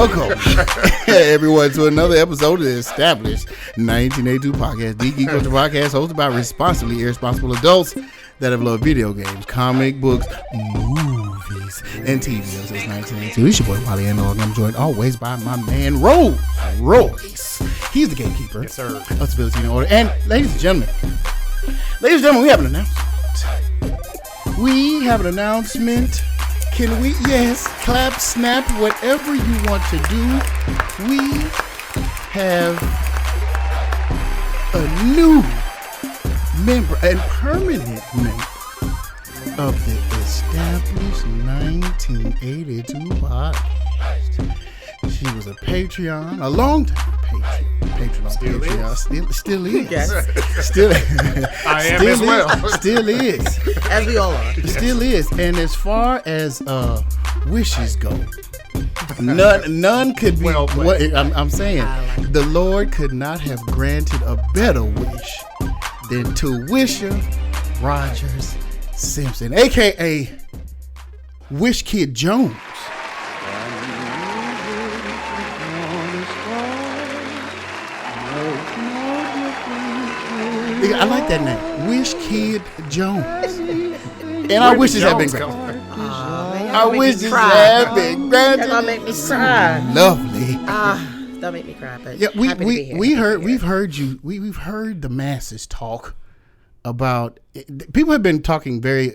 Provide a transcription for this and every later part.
Welcome, everyone, to another episode of the Established 1982 podcast, the Geek Culture Podcast, hosted by responsibly irresponsible adults that have loved video games, comic books, movies, and TV since 1982. It's your boy Wally and I'm joined always by my man Rowls. He's the gatekeeper. Yes, sir. Of stability and order. And ladies and gentlemen, we have an announcement. We have an announcement. Can we? Yes. Clap, snap, whatever you want to do. We have a new member and permanent member of the Established 1982 podcast. She was a Patreon, a long time patron on Patreon. Still is. Yes. Still, I am as well. Still is. As we all are. Still is. And as far as wishes go, none could be. Well played. I'm saying the Lord could not have granted a better wish than to Wisher Rogers Simpson, aka Wish Kid Jones. I like that name, Wish Kid Jones. And our wishes have been granted. Our wishes have been granted. That'll make me cry. Lovely. Don't make me cry. But Yeah, happy to be here. we've heard the masses talk about. People have been talking very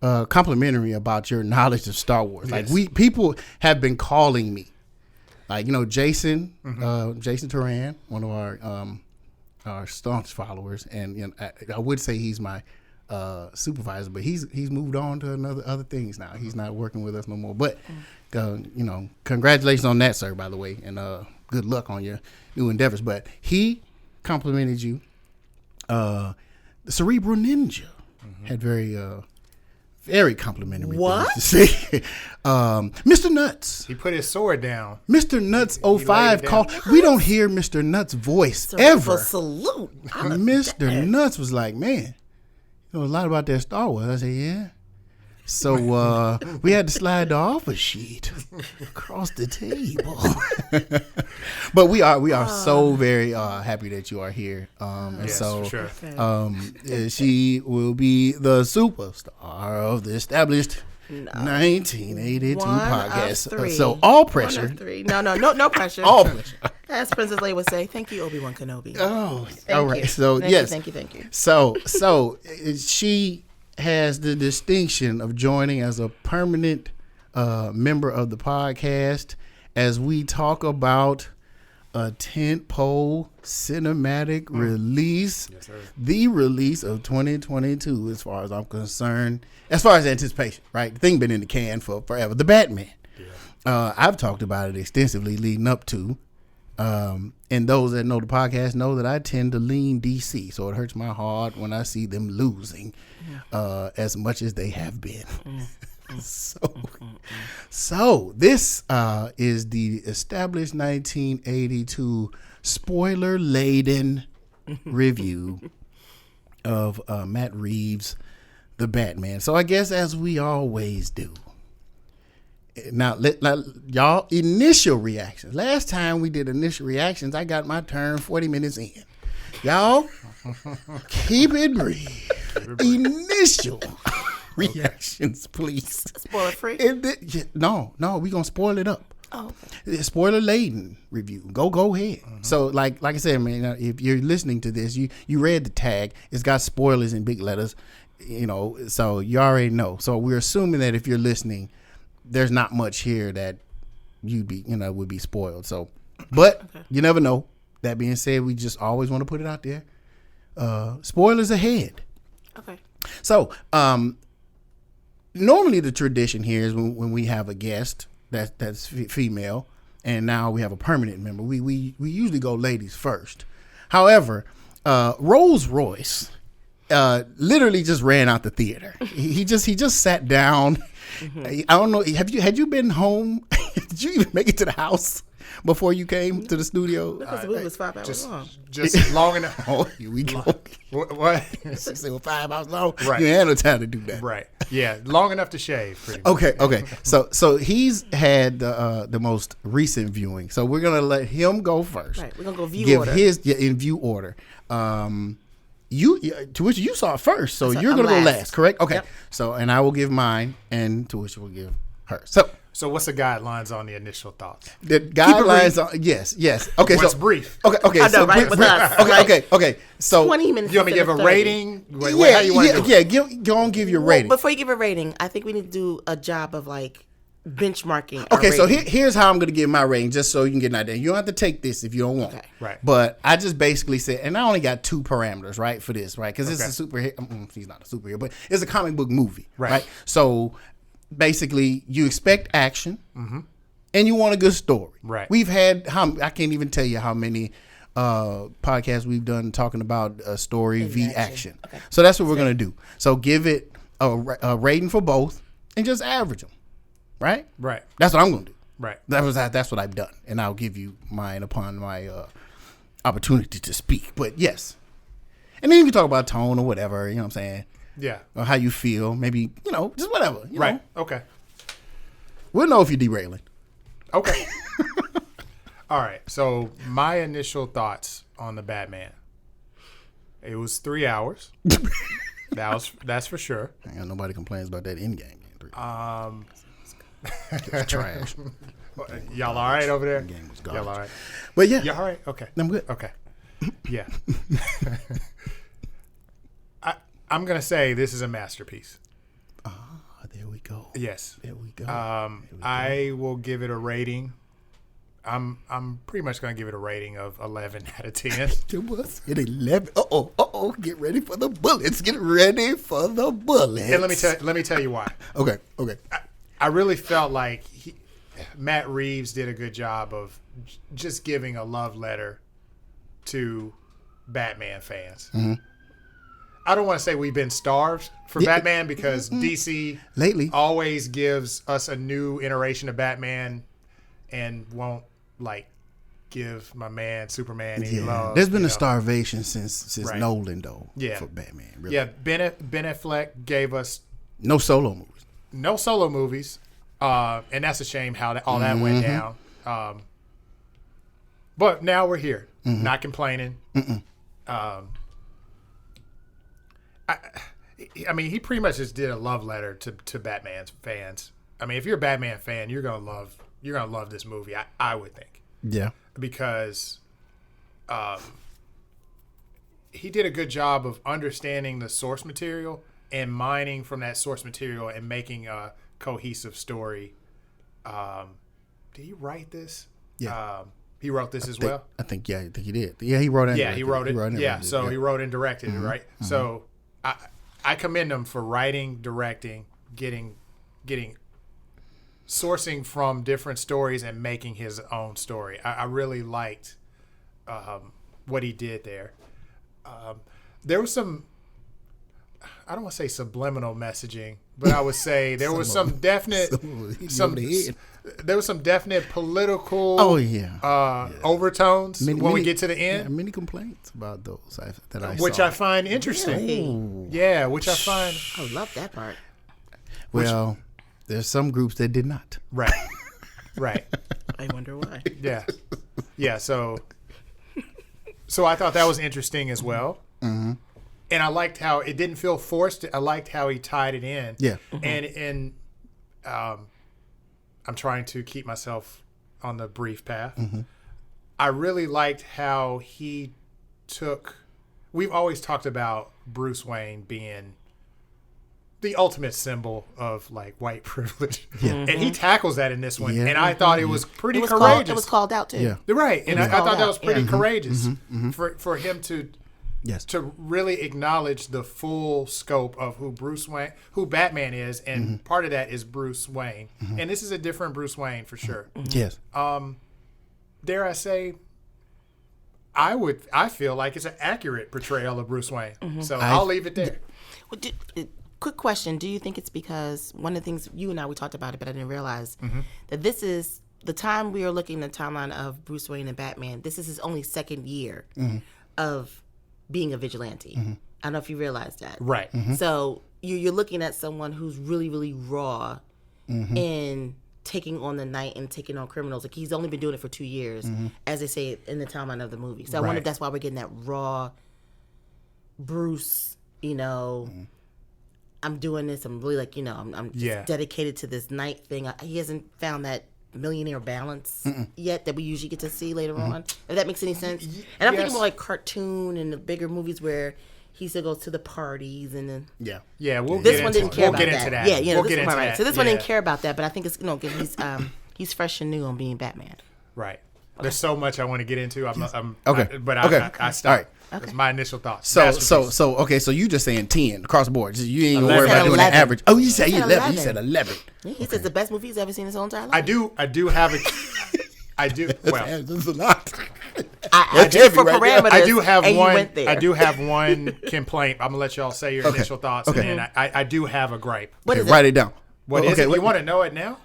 complimentary about your knowledge of Star Wars. Yes. Like people have been calling me, like Jason, Jason Turan, one of our staunch followers, and I would say he's my supervisor, but he's moved on to other things now. He's not working with us no more. But congratulations on that, sir, by the way, and good luck on your new endeavors. But he complimented you. The Cerebral Ninja had very complimentary What? things to say. Mr. Nuts. He put his sword down. Mr. Nuts laid 05 it called. down. We don't hear Mr. Nuts' voice So ever. a salute. Mr. Nuts was like, man, you know a lot about that Star Wars. I said, yeah. So we had to slide the offer sheet across the table. But we are so very happy that you are here. And Yes, so for sure. she will be the superstar of the Established 1982 One of podcast. three. So all One pressure. of three. No pressure. All pressure. As Princess Leia would say, thank you, Obi-Wan Kenobi. Oh, Thank all right. you. So Thank yes. you. Thank you. So she has the distinction of joining as a permanent member of the podcast as we talk about a tentpole cinematic release, Yes, sir. the release of 2022, as far as I'm concerned, as far as anticipation, right? The thing been in the can for forever. The Batman. Yeah. I've talked about it extensively leading up to. And those that know the podcast know that I tend to lean DC, so it hurts my heart when I see them losing as much as they have been. So this is the Established 1982 spoiler-laden review of Matt Reeves' The Batman. So I guess as we always do. Now, y'all, initial reactions. Last time we did initial reactions, I got my turn 40 minutes in. Y'all, keep it brief. Initial reactions, please. Spoiler free? No, we're going to spoil it up. Oh, Spoiler laden review. Go ahead. So, like I said, man, if you're listening to this, you read the tag. It's got spoilers in big letters, so you already know. So we're assuming that if you're listening, there's not much here that would be spoiled. So, but you never know. That being said, we just always want to put it out there. Spoilers ahead. okay. So, normally the tradition here is when we have a guest that's female, and now we have a permanent member. We usually go ladies first. However, Rolls Royce literally just ran out the theater. He just sat down. I don't know. Had you been home? Did you even make it to the house? before you came to the studio? Because the movie was 5 hours long. Just long enough. Oh, here we go. What? She said, well, 5 hours long. Right. You ain't had no time to do that. Right. Yeah, long enough to shave. Pretty much. Okay. So he's had the most recent viewing. So we're gonna let him go first. Right. We're gonna go view Give order. his in view order. To which you saw it first, so you're gonna go last, correct? Okay. Yep. So and I will give mine, and to which will give her. So what's the guidelines on the initial thoughts? The guidelines are yes. Okay, What's so brief? Okay. I know, right? With us. Okay. So 20 minutes. You want me to give instead a of 30. rating? How you want to do it? Go on, give your Well, rating. before you give a rating, I think we need to do a job of like benchmarking. Okay, so here's how I'm going to give my rating, just so you can get an idea. You don't have to take this if you don't want. Okay. Right. But I just basically said, and I only got 2 parameters, right, for this, right? Because it's a superhero. He's not a superhero, but it's a comic book movie, right? So basically, you expect action, and you want a good story. Right. We've had I can't even tell you how many podcasts we've done talking about a story v action. Okay. So that's what we're going to do. So give it a rating for both, and just average them. Right? Right. That's what I'm going to do. Right. That's what I've done. And I'll give you mine upon my opportunity to speak. But yes. And then you can talk about tone or whatever, you know what I'm saying? Yeah. Or how you feel. Maybe, just whatever. You Right. know. Okay. We'll know if you're derailing. Okay. All right. So my initial thoughts on the Batman. It was 3 hours. That's for sure. Nobody complains about that in game. It's trash. Y'all all right over there? Game was Y'all garbage. all right? But yeah. You all right? Okay. I'm good. Okay. Yeah. I'm going to say this is a masterpiece. There we go. Yes. There we go. I will give it a rating. I'm pretty much going to give it a rating of 11 out of 10. It was at 11. Uh-oh. Get ready for the bullets. Get ready for the bullets. And let me tell you why. Okay. I really felt like Matt Reeves did a good job of just giving a love letter to Batman fans. Mm-hmm. I don't want to say we've been starved for Batman because DC Lately. always gives us a new iteration of Batman and won't give my man Superman any love. There's been a starvation since Right. Nolan though. Yeah. For Batman. Really. Yeah, Ben Affleck gave us No solo movies. no solo movies, and that's a shame how all that went down. But now we're here, not complaining. I mean, he pretty much just did a love letter to Batman's fans. I mean, if you're a Batman fan, you're gonna love this movie. I would think Yeah. because he did a good job of understanding the source material and mining from that source material and making a cohesive story. Did he write this? Yeah. He wrote this as well. I think he did. Yeah, he wrote it. Yeah, he wrote it. and So directed he wrote and directed it, right? So I commend him for writing, directing, getting sourcing from different stories and making his own story. I really liked what he did there. There was some, I don't want to say subliminal messaging, but I would say there was some definite there was some definite political overtones when we get to the end. Yeah, many complaints about those that I Which saw. I find interesting. Ooh. Yeah, which I find I love that part. Well, there's some groups that did not. right. I wonder why. Yeah. So I thought that was interesting as well. Mm-hmm. And I liked how it didn't feel forced. I liked how he tied it in. Yeah. And I'm trying to keep myself on the brief path. Mm-hmm. I really liked how he took. We've always talked about Bruce Wayne being the ultimate symbol of white privilege, and he tackles that in this one. Yeah. And I thought it was pretty It was courageous. it was called out too. Yeah. Right, and I thought called that was out, pretty yeah. courageous for him to Yes. to really acknowledge the full scope of who Batman is, and part of that is Bruce Wayne, and this is a different Bruce Wayne for sure. Yes. Dare I say, I feel like it's an accurate portrayal of Bruce Wayne. So I'll leave it there. Well, quick question: do you think it's because one of the things you and I we talked about it, but I didn't realize that this is the time we are looking at the timeline of Bruce Wayne and Batman, this is his only second year of being a vigilante. I don't know if you realize that. Right. So you're looking at someone who's really, really raw in taking on the night and taking on criminals. Like, he's only been doing it for 2 years, as they say in the timeline of the movie. So I wonder if that's why we're getting that raw Bruce, I'm doing this. I'm really like, I'm just dedicated to this night thing. He hasn't found that millionaire balance yet that we usually get to see later on. If that makes any sense. And I'm thinking more like cartoon and the bigger movies where he still goes to the parties and then This one didn't care about into that. Yeah, we'll get into that. So this one didn't care about that, but I think it's he's fresh and new on being Batman. Right. There's so much I want to get into. I stopped. All right. That's my initial thoughts. So you just saying 10 across the board. You ain't gonna worry about doing an average. Oh, you said 11. You said 11. He says the best movie he's ever seen in his whole entire life. I do have a. I do. Well, that's a lot. I do for parameters. I do have and one. You went there. I do have one complaint. I'm gonna let y'all say your initial thoughts, and then I do have a gripe. What is write it down. What is it? You want to know it now?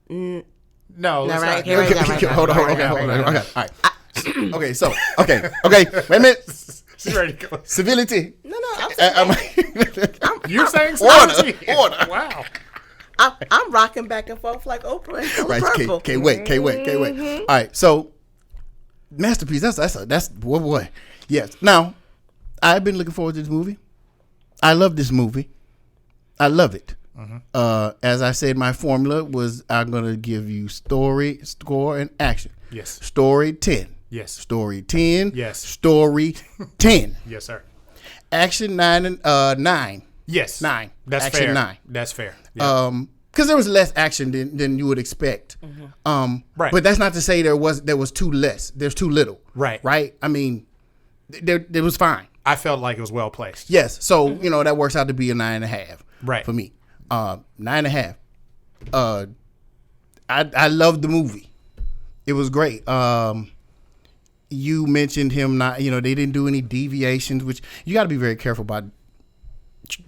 No, let's not. Okay, hold on. Okay, all right. Okay, so wait a minute. She's ready to go. Civility. No, I'm saying You're saying order. Wow. I'm rocking back and forth like Oprah and Right, Purple. can't wait. All right, so masterpiece. That's boy. Yes. Now, I've been looking forward to this movie. I love this movie. I love it. As I said, my formula was I'm gonna give you story, score, and action. Yes. Story 10. Yes. Story 10. Yes. Story 10. Yes, sir. Action 9 and 9. Yes. 9. That's action fair. 9. That's fair. Yeah. Because there was less action than you would expect. Right. But that's not to say there was too less. There's too little. Right. Right. I mean, there was fine. I felt like it was well placed. Yes. So that works out to be a 9.5. Right. For me, 9.5. I loved the movie. It was great. You mentioned him not. They didn't do any deviations, which you got to be very careful about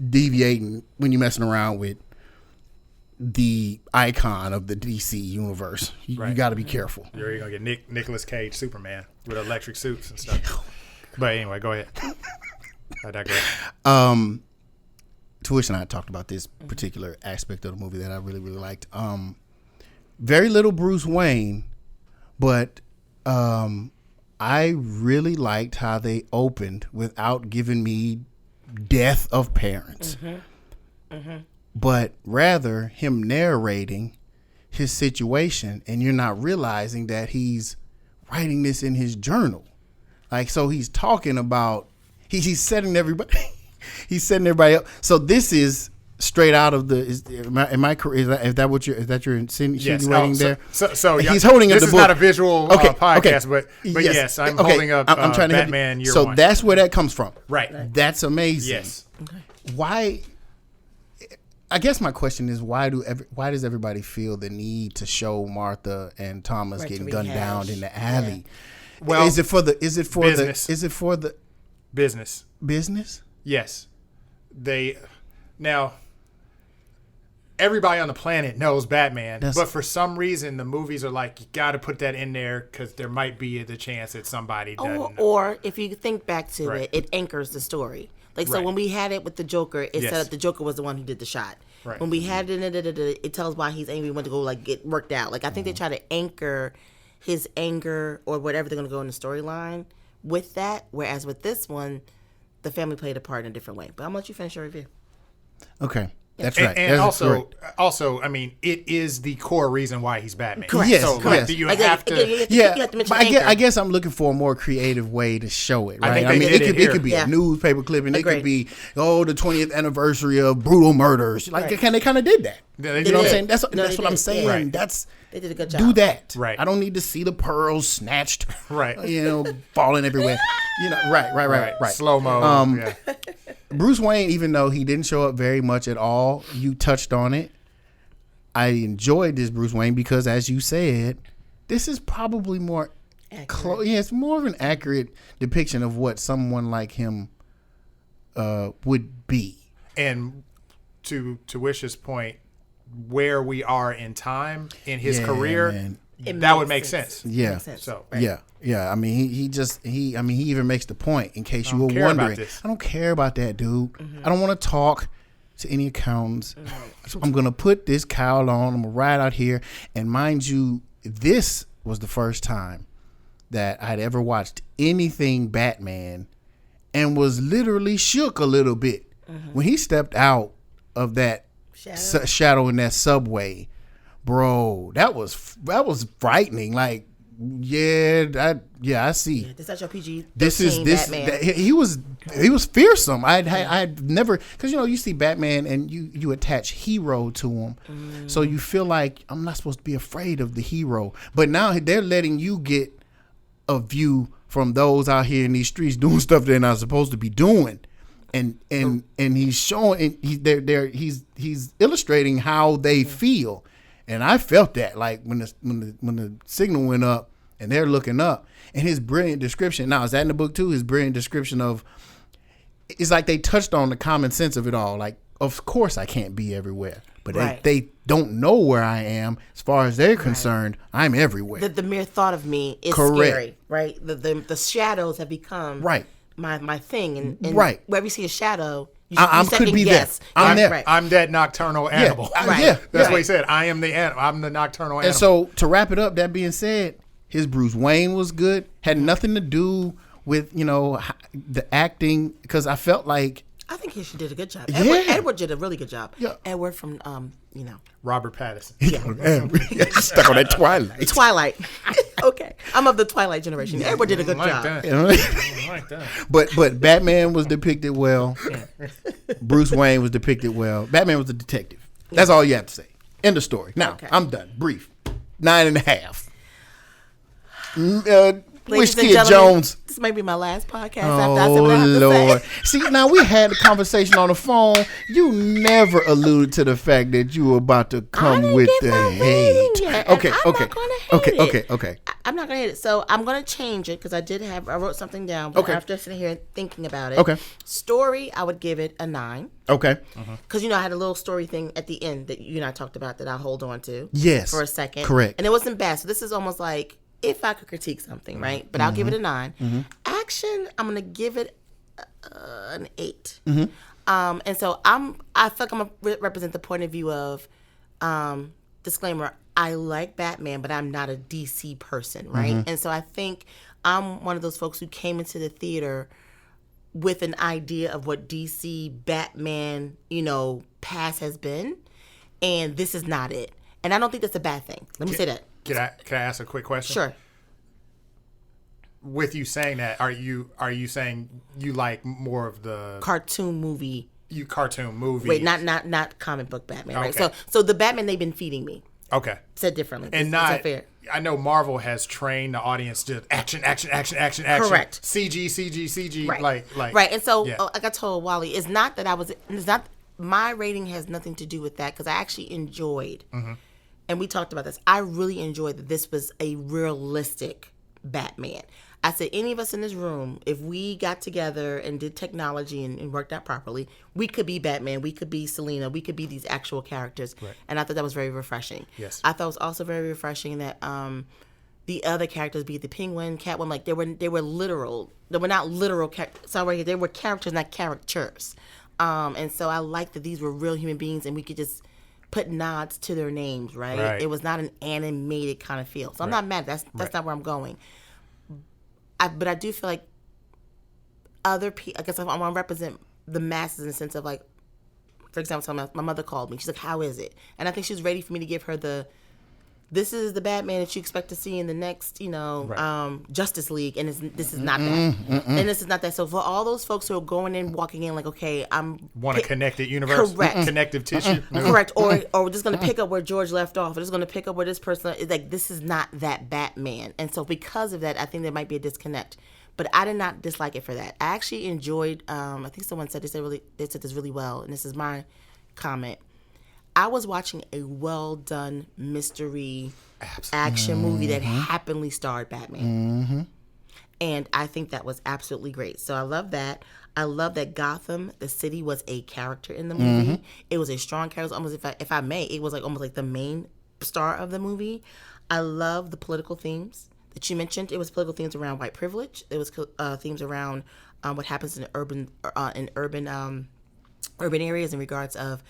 deviating when you're messing around with the icon of the DC universe. You got to be careful. You're gonna get Nicolas Cage Superman with electric suits and stuff. But anyway, go ahead. I digress. Tuish and I talked about this particular aspect of the movie that I really, really liked. Very little Bruce Wayne, but I really liked how they opened without giving me death of parents. But rather him narrating his situation, and you're not realizing that he's writing this in his journal. Like, so he's talking about he's setting everybody he's setting everybody up. So this is straight out of the is that you're insinuating there? So he's holding up this the is book. not a visual podcast, but yes, I'm holding up I'm trying to Batman Year So One. that's where that comes from. Right. That's amazing. Yes. Why? I guess my question is why does everybody feel the need to show Martha and Thomas getting gunned down in the alley? Yeah. Well, is it for the business? Yes. Now everybody on the planet knows Batman, but for some reason the movies are like, you got to put that in there because there might be the chance that somebody doesn't. Or if you think back to it anchors the story. Like, so when we had it with the Joker, it said that the Joker was the one who did the shot. Right. When we had it tells why he's angry, went to go get worked out. Like, I think they try to anchor his anger or whatever they're going to go in the storyline with that. Whereas with this one, the family played a part in a different way. But I'm going to let you finish your review. Okay. That's right. And That's also, I mean, it is the core reason why he's Batman. Correct. Yes, So correct. you have to. You have to mention anchor. I guess I'm looking for a more creative way to show it. Right? I think they did it could be a newspaper clipping. It could be the 20th anniversary of brutal murders. Like they kind of did that. You know what I'm saying? That's what I'm saying. Yeah. Right. They did a good job. Do that. Right. I don't need to see the pearls snatched. Right. Falling everywhere. Right. Slow mo. Bruce Wayne, even though he didn't show up very much at all, you touched on it. I enjoyed this Bruce Wayne because, as you said, this is probably more it's more of an accurate depiction of what someone like him would be. And to Wish's point, where we are in time in his career, man. that would make sense. Yeah. Makes sense. So Yeah. I mean, he even makes the point. In case you were care about wondering, this. I don't care about that, dude. I don't want to talk to any accountants. So I'm gonna put this cowl on. I'm gonna ride out here, and mind you, this was the first time that I'd ever watched anything Batman, and was literally shook a little bit when he stepped out of that shadow in that subway. Bro, that was frightening. Like, I see. Yeah, this is your PG. This is Batman. He was fearsome. I'd never, because you see Batman and you attach hero to him, so you feel like I'm not supposed to be afraid of the hero. But now they're letting you get a view from those out here in these streets doing stuff they're not supposed to be doing, and he's showing he's illustrating how they feel. And I felt that, like when the signal went up and they're looking up, and his brilliant description. Now, is that in the book too? His brilliant description of, it's like they touched on the common sense of it all. Like, of course I can't be everywhere, but they don't know where I am. As far as they're concerned, I'm everywhere. The mere thought of me is scary, right? The shadows have become my thing, and wherever you see a shadow, I could be there. I'm there. Right. I'm that nocturnal animal. That's what he said. I am the animal. I'm the nocturnal animal. And so, to wrap it up, that being said, his Bruce Wayne was good. Had nothing to do with the acting, because I felt like, I think he did a good job. Yeah. Edward did a really good job. Yeah. Edward from Robert Pattinson. Stuck on that Twilight. Twilight. Okay, I'm of the Twilight generation. Edward did a good job. I don't like that. But Batman was depicted well. Bruce Wayne was depicted well. Batman was a detective. That's all you have to say. End of story. Now, I'm done. Brief. 9.5. Wish Kid Jones. This may be my last podcast. Oh, after I said what I have to Lord. say. See, now we had a conversation on the phone. You never alluded to the fact that you were about to come with the hate. Okay. I'm not gonna hate it. So I'm gonna change it because I wrote something down. But after sitting here thinking about it. Okay. Story, I would give it a 9. Okay. Because I had a little story thing at the end that you and I talked about that I'll hold on to. Yes. For a second. Correct. And it wasn't bad. So this is almost like, if I could critique something, right? But I'll give it a 9. Action, I'm gonna give it an 8. And so I feel like I'm gonna represent the point of view of, disclaimer, I like Batman, but I'm not a DC person, right? And so I think I'm one of those folks who came into the theater with an idea of what DC Batman, past has been, and this is not it. And I don't think that's a bad thing. Let me say that. Can I ask a quick question? Sure. With you saying that, are you saying you like more of the cartoon movie? Cartoon movie. Wait, not comic book Batman, right? Okay. So the Batman they've been feeding me. Okay. Said differently. And is not that fair? I know Marvel has trained the audience to action. Correct. CG. Right. Right. And so like I told Wally, it's not my rating has nothing to do with that, because I actually enjoyed. And we talked about this. I really enjoyed that this was a realistic Batman. I said, any of us in this room, if we got together and did technology and worked out properly, we could be Batman, we could be Selena, we could be these actual characters. Right. And I thought that was very refreshing. Yes. I thought it was also very refreshing that the other characters, be it the Penguin, Catwoman, like they were literal. They were not literal. Sorry, they were characters, not caricatures. And so I liked that these were real human beings, and we could just put nods to their names, right? It was not an animated kind of feel. So I'm not mad. That's not where I'm going. But I do feel like other people, I guess I want to represent the masses in the sense of, like, for example, my mother called me. She's like, how is it? And I think she was ready for me to give her this is the Batman that you expect to see in the next, Justice League, and this is not that. And this is not that. So for all those folks who are going in, walking in, like, okay, want a connected universe, correct, connective tissue, correct, or we're just going to pick up where George left off, or just going to pick up where this person is. Like, this is not that Batman, and so because of that, I think there might be a disconnect. But I did not dislike it for that. I actually enjoyed. I think someone said they said this really well, and this is my comment. I was watching a well-done mystery action movie that happily starred Batman. And I think that was absolutely great. So I love that. I love that Gotham, the city, was a character in the movie. It was a strong character. Almost, if I may, it was like almost like the main star of the movie. I love the political themes that you mentioned. It was political themes around white privilege. It was themes around what happens in urban areas in regards of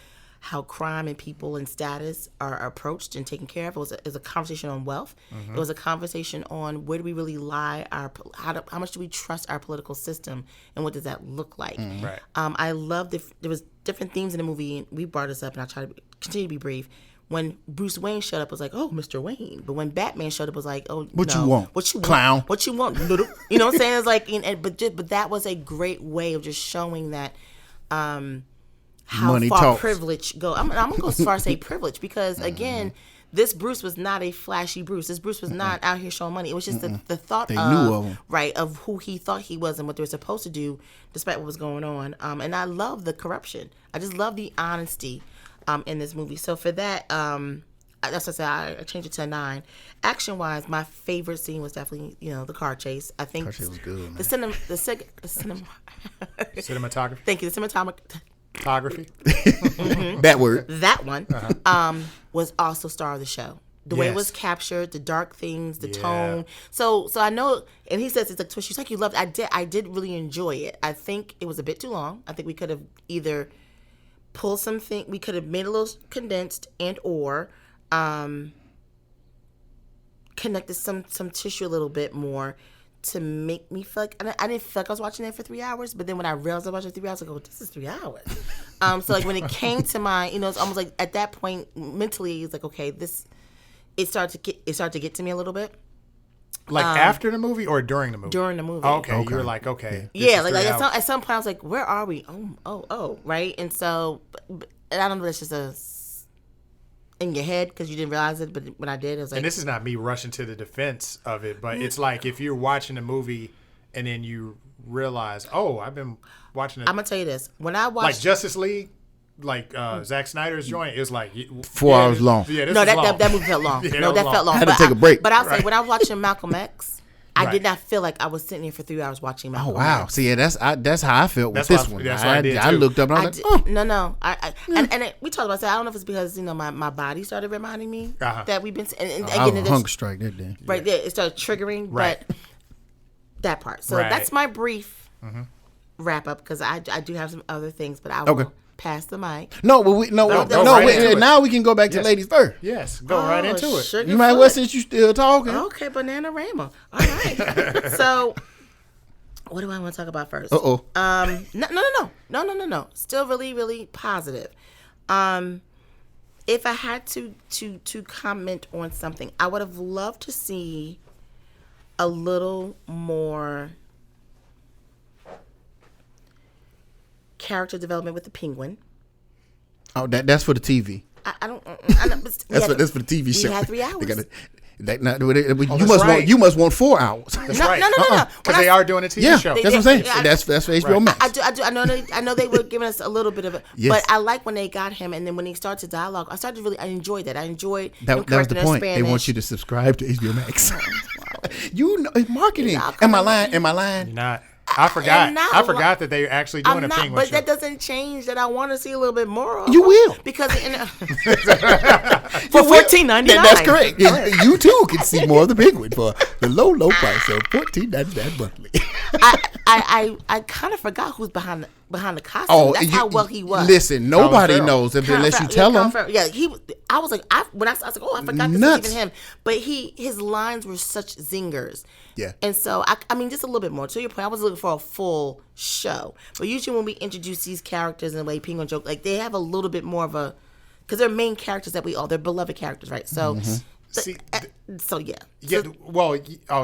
how crime and people and status are approached and taken care of. It was a conversation on wealth. It was a conversation on where do we really lie, how much do we trust our political system, and what does that look like. Right. I love there was different themes in the movie, and we brought this up, and I'll try to continue to be brief. When Bruce Wayne showed up, it was like, oh, Mr. Wayne. But when Batman showed up, it was like, oh, what you want? What you Clown. want? What you want? You know what I'm saying? It's like, but that was a great way of just showing that how Money far talks. privilege go. I'm gonna go as far as say privilege because again, this Bruce was not a flashy Bruce. This Bruce was not out here showing money. It was just the thought They knew of him. right of who he thought he was and what they were supposed to do, despite what was going on. And I love the corruption. I just love the honesty in this movie. So for that, that's what I said. I changed it to a 9. Action wise, my favorite scene was definitely the car chase. I think Car chase was good, man. the cinema. Cinematography. Thank you. The Photography. That word. That one was also star of the show. The way it was captured, the dark things, the tone. So I know, and he says it's like Twitch. She's like, you loved it. I did really enjoy it. I think it was a bit too long. I think we could have either pulled something. We could have made it a little condensed or connected some tissue a little bit more to make me feel like I didn't feel like I was watching it for 3 hours, but then when I realized I was watching 3 hours, I go, this is 3 hours. So like when it came to my, it's almost like at that point mentally, it's like okay, it started to get to me a little bit. Like after the movie or during the movie? During the movie. Oh, okay. You were like, okay. Yeah, like at some point I was like, where are we? Oh, right. And so, and I don't know, that's just in your head because you didn't realize it, but when I did, it was like. And this is not me rushing to the defense of it, but it's like if you're watching a movie and then you realize, oh, I've been watching it. I'm gonna tell you this: when I watched like Justice League, like Zack Snyder's joint, it was like 4 hours long. Yeah, this no, was long. that movie felt long. Yeah, No, that felt long. I had to take a break. But I'll say when I was watching Malcolm X. I did not feel like I was sitting here for 3 hours watching Malcolm. Oh wow! X. See, yeah, that's how I felt with this one. That's what I did I too. looked up and I was like, oh. No. We talked about that. I don't know if it's because my body started reminding me that we've been. And I again, was hunger strike that day. Right there, it started triggering. Right. But that part. So that's my brief wrap up because I do have some other things, but I will pass the mic. No, but now we can go back to ladies first. Yes, go right into it. You might well since you still talking. Okay, Bananarama. All right. So, what do I want to talk about first? No. Still really, really positive. If I had to comment on something, I would have loved to see a little more character development with the Penguin. Oh, that's for the TV. I don't. That's for the TV show. We had 3 hours. You must want 4 hours. That's No, right. no. Because they are doing a TV show. That's what I'm saying. That's for HBO Max. I know they were giving us a little bit of it, but I like when they got him, and then when he started to dialogue, I enjoyed that. I enjoyed that was the point. They want you to subscribe to HBO Max. You know, it's marketing. Am I lying? You're not. I forgot that they were actually doing a Penguin but show. that doesn't change that I want to see a little bit more of. You will because for $14.99. That's correct. You too can see more of the Penguin for the low price of $14.99 monthly. I kind of forgot who's behind the costume. Oh, that's how well he was. Listen, nobody knows unless you tell them. Yeah, I was like, I was like, oh, I forgot this was even him. But his lines were such zingers. Yeah. And so I mean, just a little bit more. To your point, I was looking for a full show. But usually when we introduce these characters in the way Penguin joke, like they have a little bit more of a, because they're main characters that they're beloved characters, right? So. So yeah. Yeah. Well,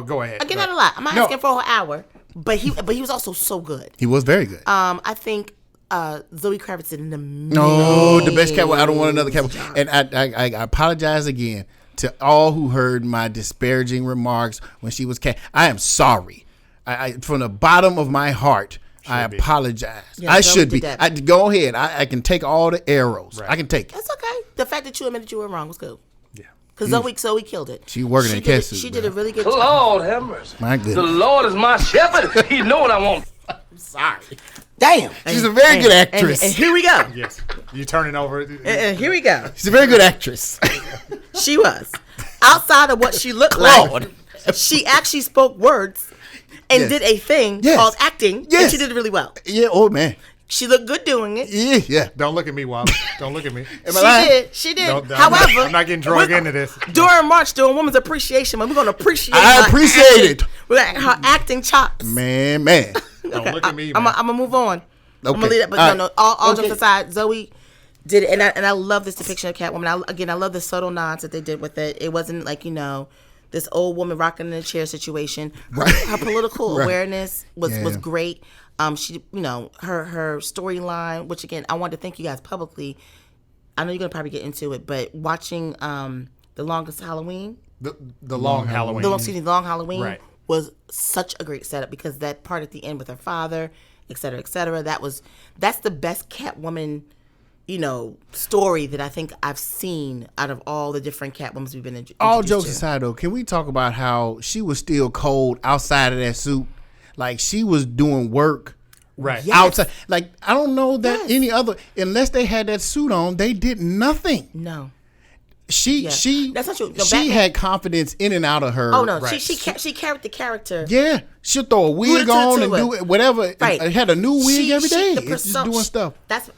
go ahead. Again, not a lot. I'm not asking for a whole hour, but he was also so good. He was very good. I think Zoe Kravitz did an amazing. No, the best Catwoman. I don't want another Catwoman. And I apologize again to all who heard my disparaging remarks when she was Cat. I am sorry. I from the bottom of my heart. I apologize. Yeah, I should be. That. Go ahead. I can take all the arrows. Right. I can take it. That's okay. The fact that you admitted you were wrong was good. Yeah. Because Zoe killed it. She working in Kessu. She did a really good job. Lord have mercy. My goodness. The Lord is my shepherd. He know what I want. I'm sorry. Damn. She's a very good actress. And here we go. Yes. You turning over. And here we go. She's a very good actress. She was. outside of what she looked like, she actually spoke words and did a thing called acting, and she did it really well. Yeah, oh man. She looked good doing it. Yeah. Don't look at me, Wally. Don't look at me. She did. However, I'm not getting dragged into this. During March, during Women's Appreciation Month, we're going to appreciate I appreciate it. We're going to her acting chops. Man. Don't look at me, I'm man. going to move on. Okay. I'm going to leave that. But no, all jokes aside, Zoe did it. And I love this depiction of Catwoman. I love the subtle nods that they did with it. It wasn't like, this old woman rocking in a chair situation. Her political awareness was great. She, her storyline, which again, I wanted to thank you guys publicly. I know you're gonna probably get into it, but watching the longest Halloween, the long Halloween, long Halloween, right, was such a great setup because that part at the end with her father, et cetera, that's the best Catwoman, story that I think I've seen out of all the different Catwomans we've been introduced All jokes to. aside, though, can we talk about how she was still cold outside of that suit? Like, she was doing work right outside. Like, I don't know that any other, unless they had that suit on, they did nothing. No. She That's not true. No, she Batman had confidence in and out of her. Oh no, right. she carried the character. Yeah, she'll throw a wig on and do it, whatever. Right. Had a new wig every day. The It's just doing stuff. That's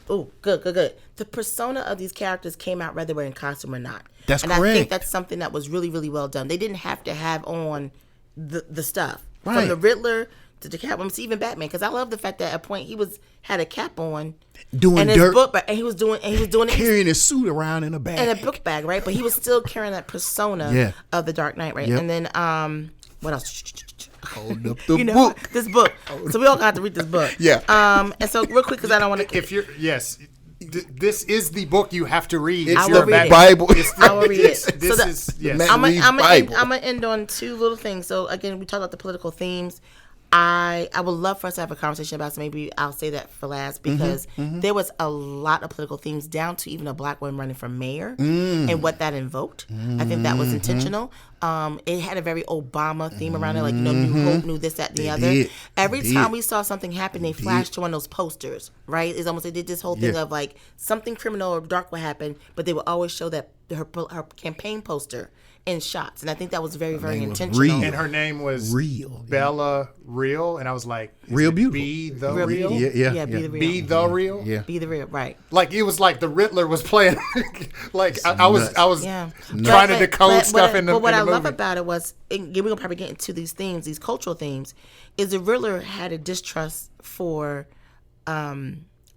good. The persona of these characters came out whether we're in costume or not. That's and correct. I think that's something that was really, really well done. They didn't have to have on the stuff Right. from the Riddler to the Catwoman to even Batman. Because I love the fact that at a point he had a cap on, Doing his dirt, book bag, and he was doing it carrying his suit around in a bag. in a book bag, right? But he was still carrying that persona of the Dark Knight, right? Yep. And then what else? Hold up the book. This book. So we all got to read this book. Yeah. And so real quick, because I don't want to. If you're this is the book you have to read. It's I will the read it. Bible. I will read it. This is yes. I'm Reeves gonna Bible. end on two little things. So again, we talked about the political themes. I would love for us to have a conversation about. So maybe I'll say that for last because there was a lot of political themes down to even a black woman running for mayor and what that invoked. I think that was intentional. It had a very Obama theme around it, like New Hope, New this, that, and the other. Every time we saw something happen, they flashed to one of those posters. Right? It's almost they did this whole thing of like something criminal or dark would happen, but they would always show that her campaign poster in shots, and I think that was very, very intentional. Real. And her name was Real. Bella Real, and I was like, Real beautiful. Be the Real real. beautiful. Yeah. Be the real. Be the real. Yeah. Be the real. Right. Like it was like the Riddler was playing. Like I was Yeah. trying to decode stuff in the But what I movie. love about it was, and we're gonna probably get into these themes, these cultural themes, is the Riddler had a distrust for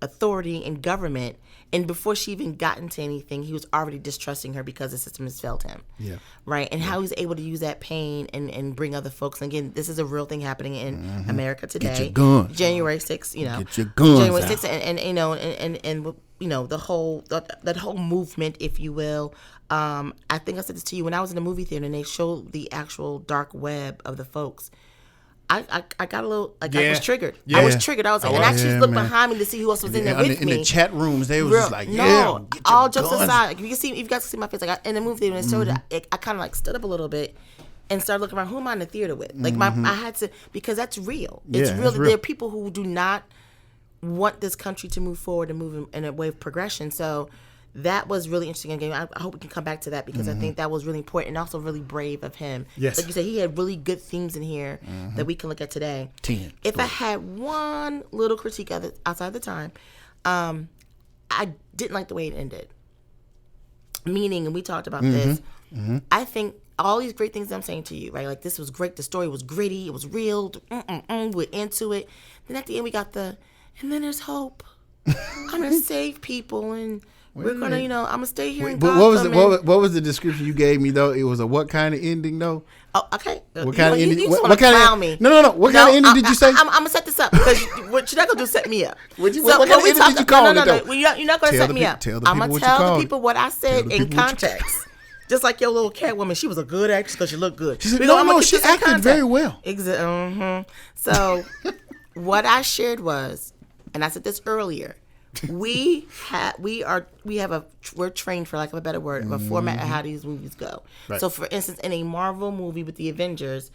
authority and government, and before she even got into anything, he was already distrusting her because the system has failed him. Yeah. Right, and how he's able to use that pain and bring other folks. And again, this is a real thing happening in America today. Get your guns. January 6th, Get your guns January out. 6th, and the whole that whole movement, if you will. I think I said this to you when I was in the movie theater and they showed the actual dark web of the folks. I got a little I was triggered. Yeah. I was triggered. I was like, and I actually looked man. behind me to see who else was in there with in me. the chat rooms, they was Real- just like, no, yeah, get your all jokes guns. aside, like, if you guys can see my face, like in the movie theater, when it showed it, I kind of like stood up a little bit and started looking around. Who am I in the theater with? Like I had to, because that's real. It's Yeah, real. that's That real. there are people who do not want this country to move forward and move in a way of progression. So that was really interesting. Again, I hope we can come back to that because I think that was really important and also really brave of him. Yes. Like you said, he had really good themes in here that we can look at today. 10. If I had one little critique of it outside the time, I didn't like the way it ended. Meaning, and we talked about this, I think all these great things I'm saying to you, right? Like, this was great. The story was gritty. It was real. We're into it. Then at the end, we got and then there's hope. I'm going to save people and we're going to, I'm going to stay here in But Gotham. what was the description you gave me though? It was a what kind of ending though? Oh, okay. What kind of ending? You What just kind clown of me. No. What kind of ending did you say? I'm gonna set this up because what you're not gonna do is set me up. What kind of ending did you call it, though? Well, you're not gonna Tell set the me peop- up. tell the I'm people gonna what you tell called the it. people what I said Tell the in people what you- context. Just like your little Catwoman, she was a good actress because she looked good. She said, I'm no, gonna keep she this in acted context. very well. Exactly. So what I shared was, and I said this earlier, we're trained, for lack of a better word, of a format of how these movies go. Right. So for instance, in a Marvel movie with the Avengers,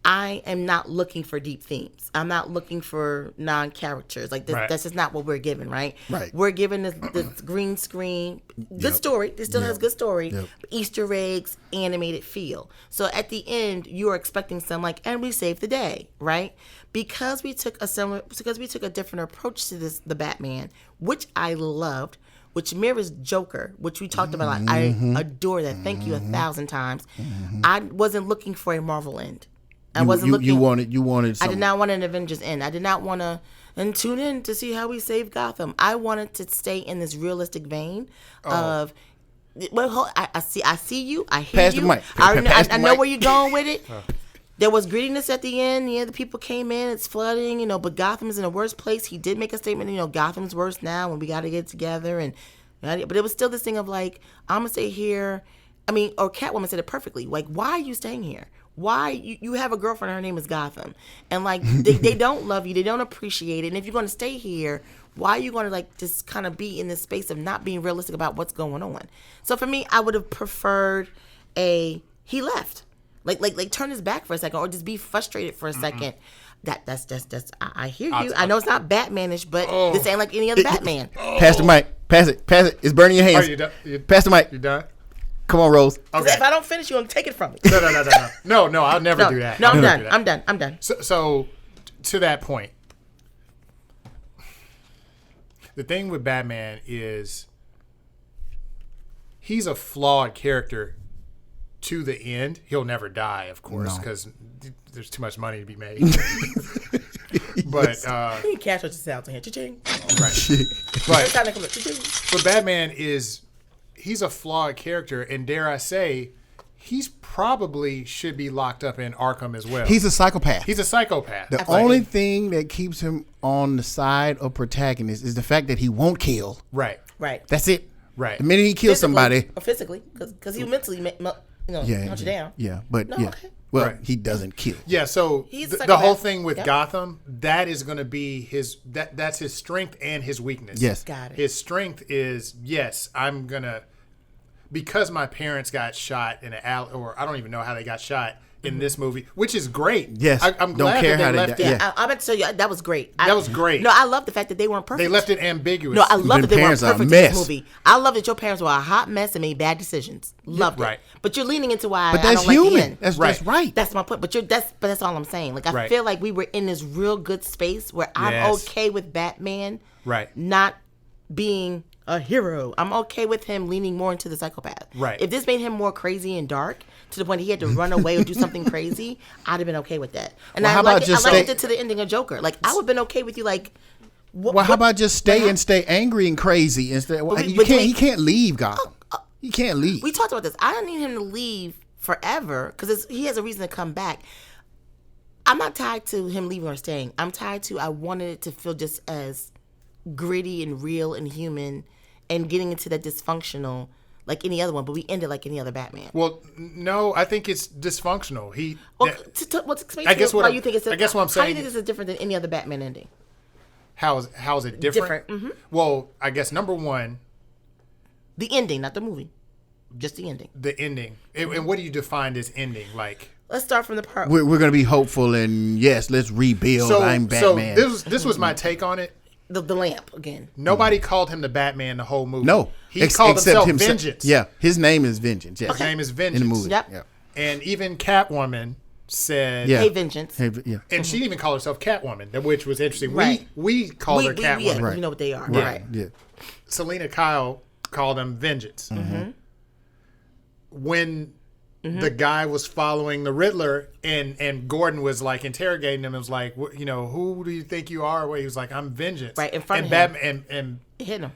I am not looking for deep themes. I'm not looking for non-characters. Like, that's just not what we're given, right? Right. We're given this green screen, good story. It still has good story, but Easter eggs, animated feel. So at the end, you are expecting some and we saved the day, right? Because we took a different approach to the Batman, which I loved, which mirrors Joker, which we talked about. I adore that. Thank you 1,000 times. I wasn't looking for a Marvel end. I wasn't looking. You wanted. I did not want an Avengers end. I did not want to tune in to see how we save Gotham. I wanted to stay in this realistic vein of. Well, I see you. I hear Pass you. the mic. I know where you're going with it. There was grittiness at the end. Yeah, the people came in. It's flooding. But Gotham is in a worse place. He did make a statement. Gotham's worse now, and we got to get together. But it was still this thing of I'm gonna stay here. Or Catwoman said it perfectly. Why are you staying here? Why you have a girlfriend, her name is Gotham, and they don't love you, they don't appreciate it, and if you're going to stay here, why are you going to just kind of be in this space of not being realistic about what's going on? So for me, I would have preferred he left, turn his back for a second, or just be frustrated for a second. That's I hear you. I know it's not Batmanish, but this ain't like any other Batman. Pass the mic. Pass it. It's burning your hands. Are you done? Pass the mic. You done? Come on, Rose. Okay. If I don't finish, you're going to take it from me. No, I'll never do that. No, I'm done. So, to that point, the thing with Batman is he's a flawed character to the end. He'll never die, of course, because there's too much money to be made. But you cash what sounds in here. Cha-ching. Right. But Batman he's a flawed character, and dare I say, he's probably should be locked up in Arkham as well. He's a psychopath. The only thing that keeps him on the side of protagonist is the fact that he won't kill. Right. That's it. Right. The minute he kills somebody, or physically, because he mentally, hunt you down. Yeah, but okay. Well, he doesn't kill. Yeah, so the whole thing with Gotham, that is going to be that's his strength and his weakness. Yes. Got it. His strength is, I'm going to, because my parents got shot in an alley, or I don't even know how they got shot in this movie, which is great. Yes. I'm glad that they left it. Yeah, I'm about to tell you, that was great. That was great. No, I love the fact that they weren't perfect. They left it ambiguous. No, I love that they weren't perfect in mess. this movie. I love that your parents were a hot mess and made bad decisions. Loved it. Right. But you're leaning into why But I that's don't human. like the end. That's right. That's my point. But that's all I'm saying. I feel like we were in this real good space where I'm okay with Batman not being a hero. I'm okay with him leaning more into the psychopath. Right. If this made him more crazy and dark to the point he had to run away or do something crazy, I'd have been okay with that. And Well, I liked it to the ending of Joker. I would have been okay with you how about just stay angry and crazy instead? He can't leave Gotham. He can't leave. We talked about this. I don't need him to leave forever because he has a reason to come back. I'm not tied to him leaving or staying. I'm tied to I wanted it to feel just as gritty and real and human and getting into that dysfunctional like any other one, but we ended like any other Batman. Well, no, I think it's dysfunctional. Explain to me why you think it's I guess what I'm saying. How do you think this is different than any other Batman ending? How is it different? Well, I guess number one, the ending, not the movie, just the ending. The ending, and what do you define as ending? Let's start from the part we're going to be hopeful and yes, let's rebuild. I'm Batman. So this was my take on it. The lamp again. Nobody called him the Batman the whole movie. No, he called himself Vengeance. Yeah, his name is Vengeance. Yes. His name is Vengeance in the movie. Yep. And even Catwoman said, "Hey, Vengeance." And she didn't even call herself Catwoman, which was interesting. Right. We called her Catwoman. Yeah, we know what they are. Yeah. Right. Yeah. Selena Kyle called him Vengeance. When the guy was following the Riddler and Gordon was interrogating him and was like, who do you think you are? He was like, I'm Vengeance. Right, in front of him. Batman and hit him.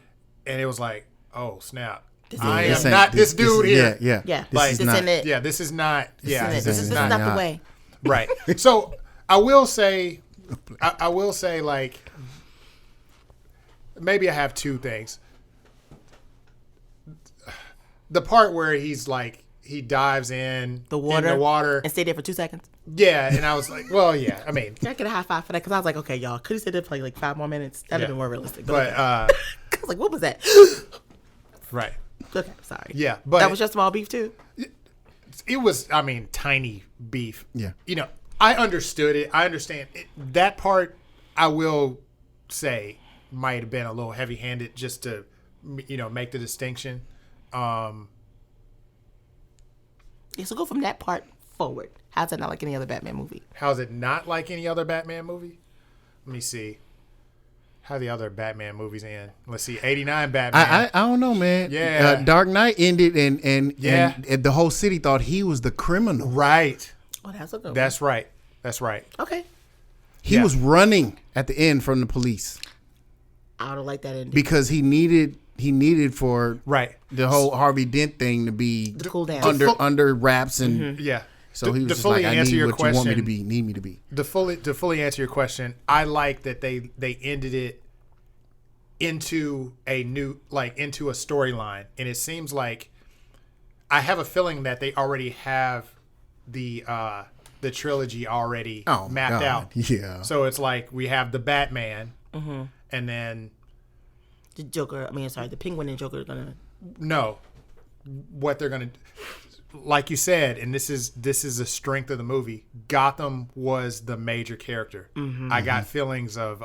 And it was like, oh, snap. I am not this dude here. Yeah. This isn't it. Yeah, this is not. This is not the way. Right. So I will say, maybe I have two things. The part where he's he dives in the water and stay there for 2 seconds. Yeah, and I was like, well, yeah. I mean, can I get a high five for that? Because I was like, okay, y'all, could he stay there for 5 more minutes? That'd have been more realistic. But I was like, what was that? Right. Okay, sorry. Yeah, but that was your small beef too. It was, tiny beef. Yeah. I understood it. I understand it. That part. I will say might have been a little heavy-handed just to, make the distinction. Yeah, so go from that part forward. How's that not like any other Batman movie? How's it not like any other Batman movie? Let me see. How the other Batman movies end? Let's see. 89 Batman. I don't know, man. Yeah. Dark Knight ended, and the whole city thought he was the criminal. Right. Oh, that's a good one. That's right. That's right. Okay. He was running at the end from the police I would have liked that ending. because he needed for Right. the whole Harvey Dent thing to be cool down. under wraps, and Yeah. so he was to just fully like, I answer need your what you want me to question- be, need me to be. To fully answer your question, I like that they ended it into into a storyline, and it seems like I have a feeling that they already have the trilogy already mapped out. Yeah. So it's like we have the Batman, and then The Joker, the Penguin and Joker are going to... no, what they're gonna, like you said, and this is the strength of the movie. Gotham was the major character. I got feelings of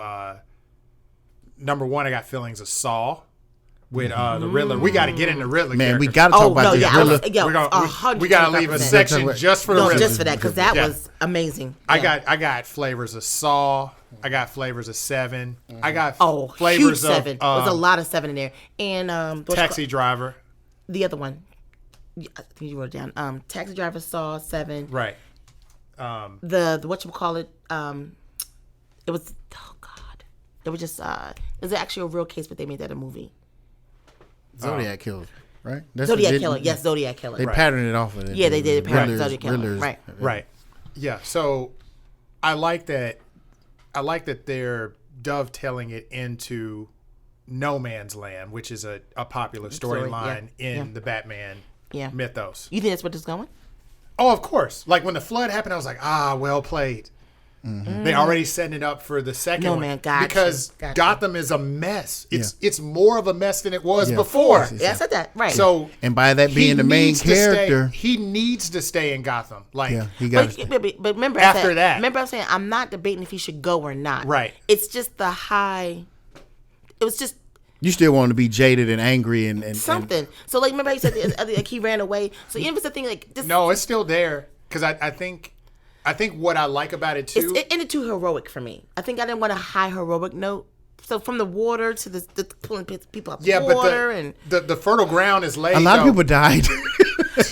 number one. I got feelings of Saw with the Riddler. We got to get into Riddler. Man, we character. got to talk about this. Riddler. We got to leave a section just for the Riddler. just for that, because that was amazing. Yeah. I got flavors of Saw. I got flavors of Seven. I got huge flavors of Seven. There's a lot of Seven in there. And Taxi Driver. the other one, I think you wrote it down. Taxi Driver, Saw, Seven. Right. The whatchamacallit, it was, oh God. It was just, it was actually a real case, but they made that a movie. Zodiac Killer, right? Zodiac Killer. Yes, Zodiac Killer. They patterned it off of it. Yeah, they did pattern Riddler's- Zodiac Killer. Riddler's- Right. Right. Yeah. So I like that. I like that they're dovetailing it into No Man's Land, which is a popular storyline in the Batman mythos. You think that's what it's going? Oh, of course. Like when the flood happened, I was like, well played. They already setting it up for the second No one. Man, gotcha. Because Gotcha. Gotham is a mess. It's more of a mess than it was before. Of course, Yeah, I said that. Right. So And by that he being the main needs to stay- character, he needs to stay in Gotham. Like he got. But remember, After that. remember I'm saying I'm not debating if he should go or not. Right. It's just the high. It was just You still want to be jaded and angry and something. So like, remember how you said like he ran away. So even if it's a thing like this, no, it's still there. Because I think what I like about it too. it ended too heroic for me. I think I didn't want a high heroic note. So from the water to the pulling people out the water and the fertile ground is laid. a lot of people died.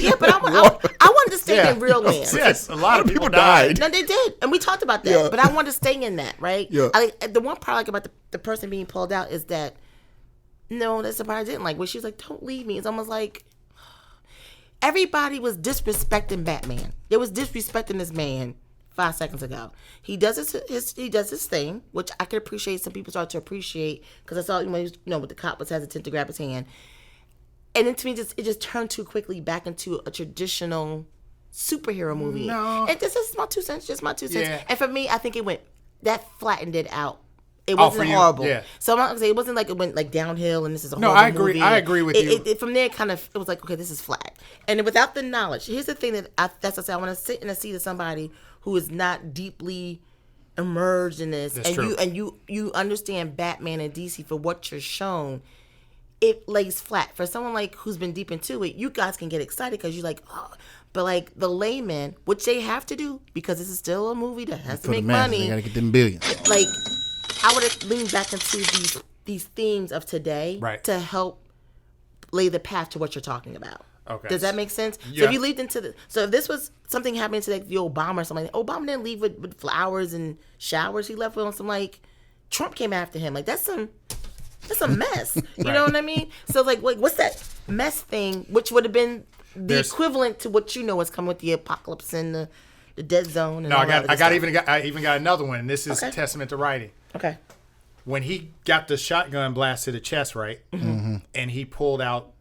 yeah, but I wanted to stay in real land. Yes, a lot of people died. No, they did, and we talked about that. But I wanted to stay in that, right? Yeah. The one part I like about the person being pulled out is that no, that's the part I didn't like. Where she was like, "Don't leave me." It's almost like everybody was disrespecting Batman. They was disrespecting this man 5 seconds ago. He does his thing, which I could appreciate. Some people start to appreciate because I saw with the cop was hesitant to grab his hand, and then to me, it just turned too quickly back into a traditional superhero movie. No. And this is my 2 cents, just my 2 cents. Yeah. And for me, I think that flattened it out. It Oh, wasn't for you, horrible. yeah. So I'm not gonna say it wasn't like it went like downhill and this is a No, horrible I agree. movie. I agree with you. It from there, it was like, okay, this is flat. And without the knowledge, here's the thing that's what I say. I want to sit in a seat of somebody who is not deeply immersed in this, That's and true. you understand Batman and DC for what you're shown. It lays flat for someone like who's been deep into it. You guys can get excited because you're like, oh. But like the layman, which they have to do because this is still a movie that has to For the make masses, money. they gotta get them billions. Like I would have leaned back into these themes of today Right. to help lay the path to what you're talking about. Okay. Does that make sense? So Yeah. if you lead into so if this was something happening to like the Obama or something, Obama didn't leave with flowers and showers. He left with some like Trump came after him. Like that's a mess. You know what I mean? So like what's that mess thing? Which would have been the equivalent to what is coming with the apocalypse and the dead zone. And No, all I that other stuff. I even got another one, and this is Okay. testament to writing. Okay. When he got the shotgun blast to the chest, right, Mm-hmm. and he pulled out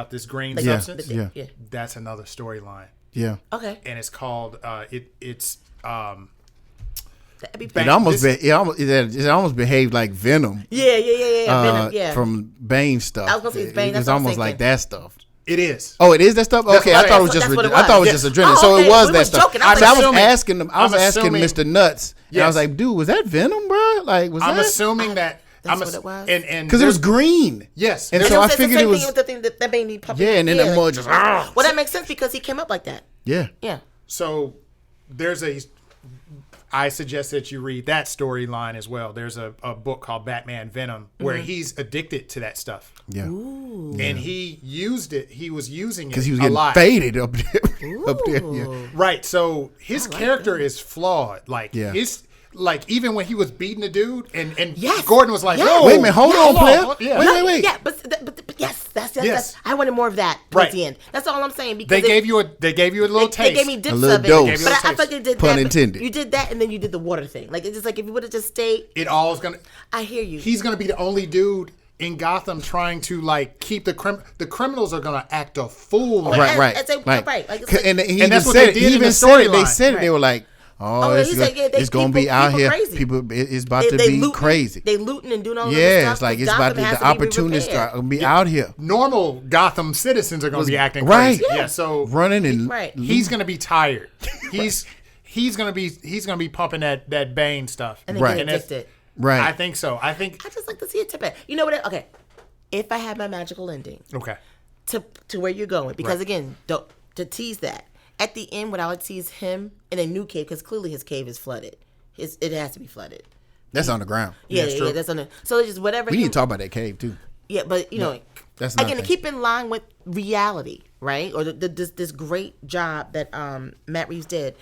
this green Like, substance. yeah. That's another storyline, Yeah. Okay. and it's called it's That'd be It almost behaved like Venom. Yeah. Venom, yeah. From Bane stuff. I was gonna say it's Bane, It that's was what I was almost like thinking. that stuff. It is. Oh, it is that stuff. Okay, I thought it was just. I thought it was just adrenaline. So it was that stuff. Joking. I was assuming- asking them. I was asking assuming- Mr. Nuts, and I was Yes. like, "Dude, was that venom, bro? Like, was I'm that?" assuming that. That's what it was? And Because it was green. Yes. and There's- so I It's the figured same it was. thing with the thing that made me pop. Yeah, and then that mud just. Well, that makes sense because he came up like that. Yeah. Yeah. So there's I suggest that you read that storyline as well. There's a book called Batman Venom where he's addicted to that stuff. Yeah. And he used it. He was using it Because he was a getting lot. faded up there. Up there. Yeah. Right. So his character is flawed. Like Yeah. like even when he was beating the dude and Yes. Gordon was like, Yes. "Whoa, Wait a minute, hold on, player. Yeah. Wait. Yeah, but yes, that's Yes. I wanted more of that towards Right. the end. That's all I'm saying. Because They gave you a little they taste. gave me dips little of it, dose. but I Taste. feel like they did Pun that. but intended. You did that, and then you did the water thing. Like it's just like if you would have just stayed. It all is gonna. I hear you. He's gonna be the only dude in Gotham trying to like keep the criminals are gonna act a fool. Like, Right. Right. Like, it's like- and he And even that's what said they it. did He in even the said it. They storyline. said it. They were like, "Oh, he it's said, yeah, it's gonna be people out here. crazy. People, it's about to be looting, crazy." They looting and doing all this Yeah, stuff. it's like it's 'cause about to, Gotham has the to be opportunists repaired. are gonna be out here normal Gotham citizens are gonna be acting right. crazy. Yeah. Yeah. So running and Right. he's gonna be tired. He's gonna be pumping that Bane stuff. And then Right. get And that's- addicted. right. I think so. I think I just like to see a tip. You know what? Okay, if I had my magical ending okay. to where you're going, because Right. again, to tease that at the end, what I would see is him in a new cave because clearly his cave is flooded. It has to be flooded. That's on the ground. Yeah, it's true. that's on the. So it's just whatever. We him- need to talk about that cave too. Yeah, but you know, That's not again to keep in line with reality, right? Or this great job that Matt Reeves did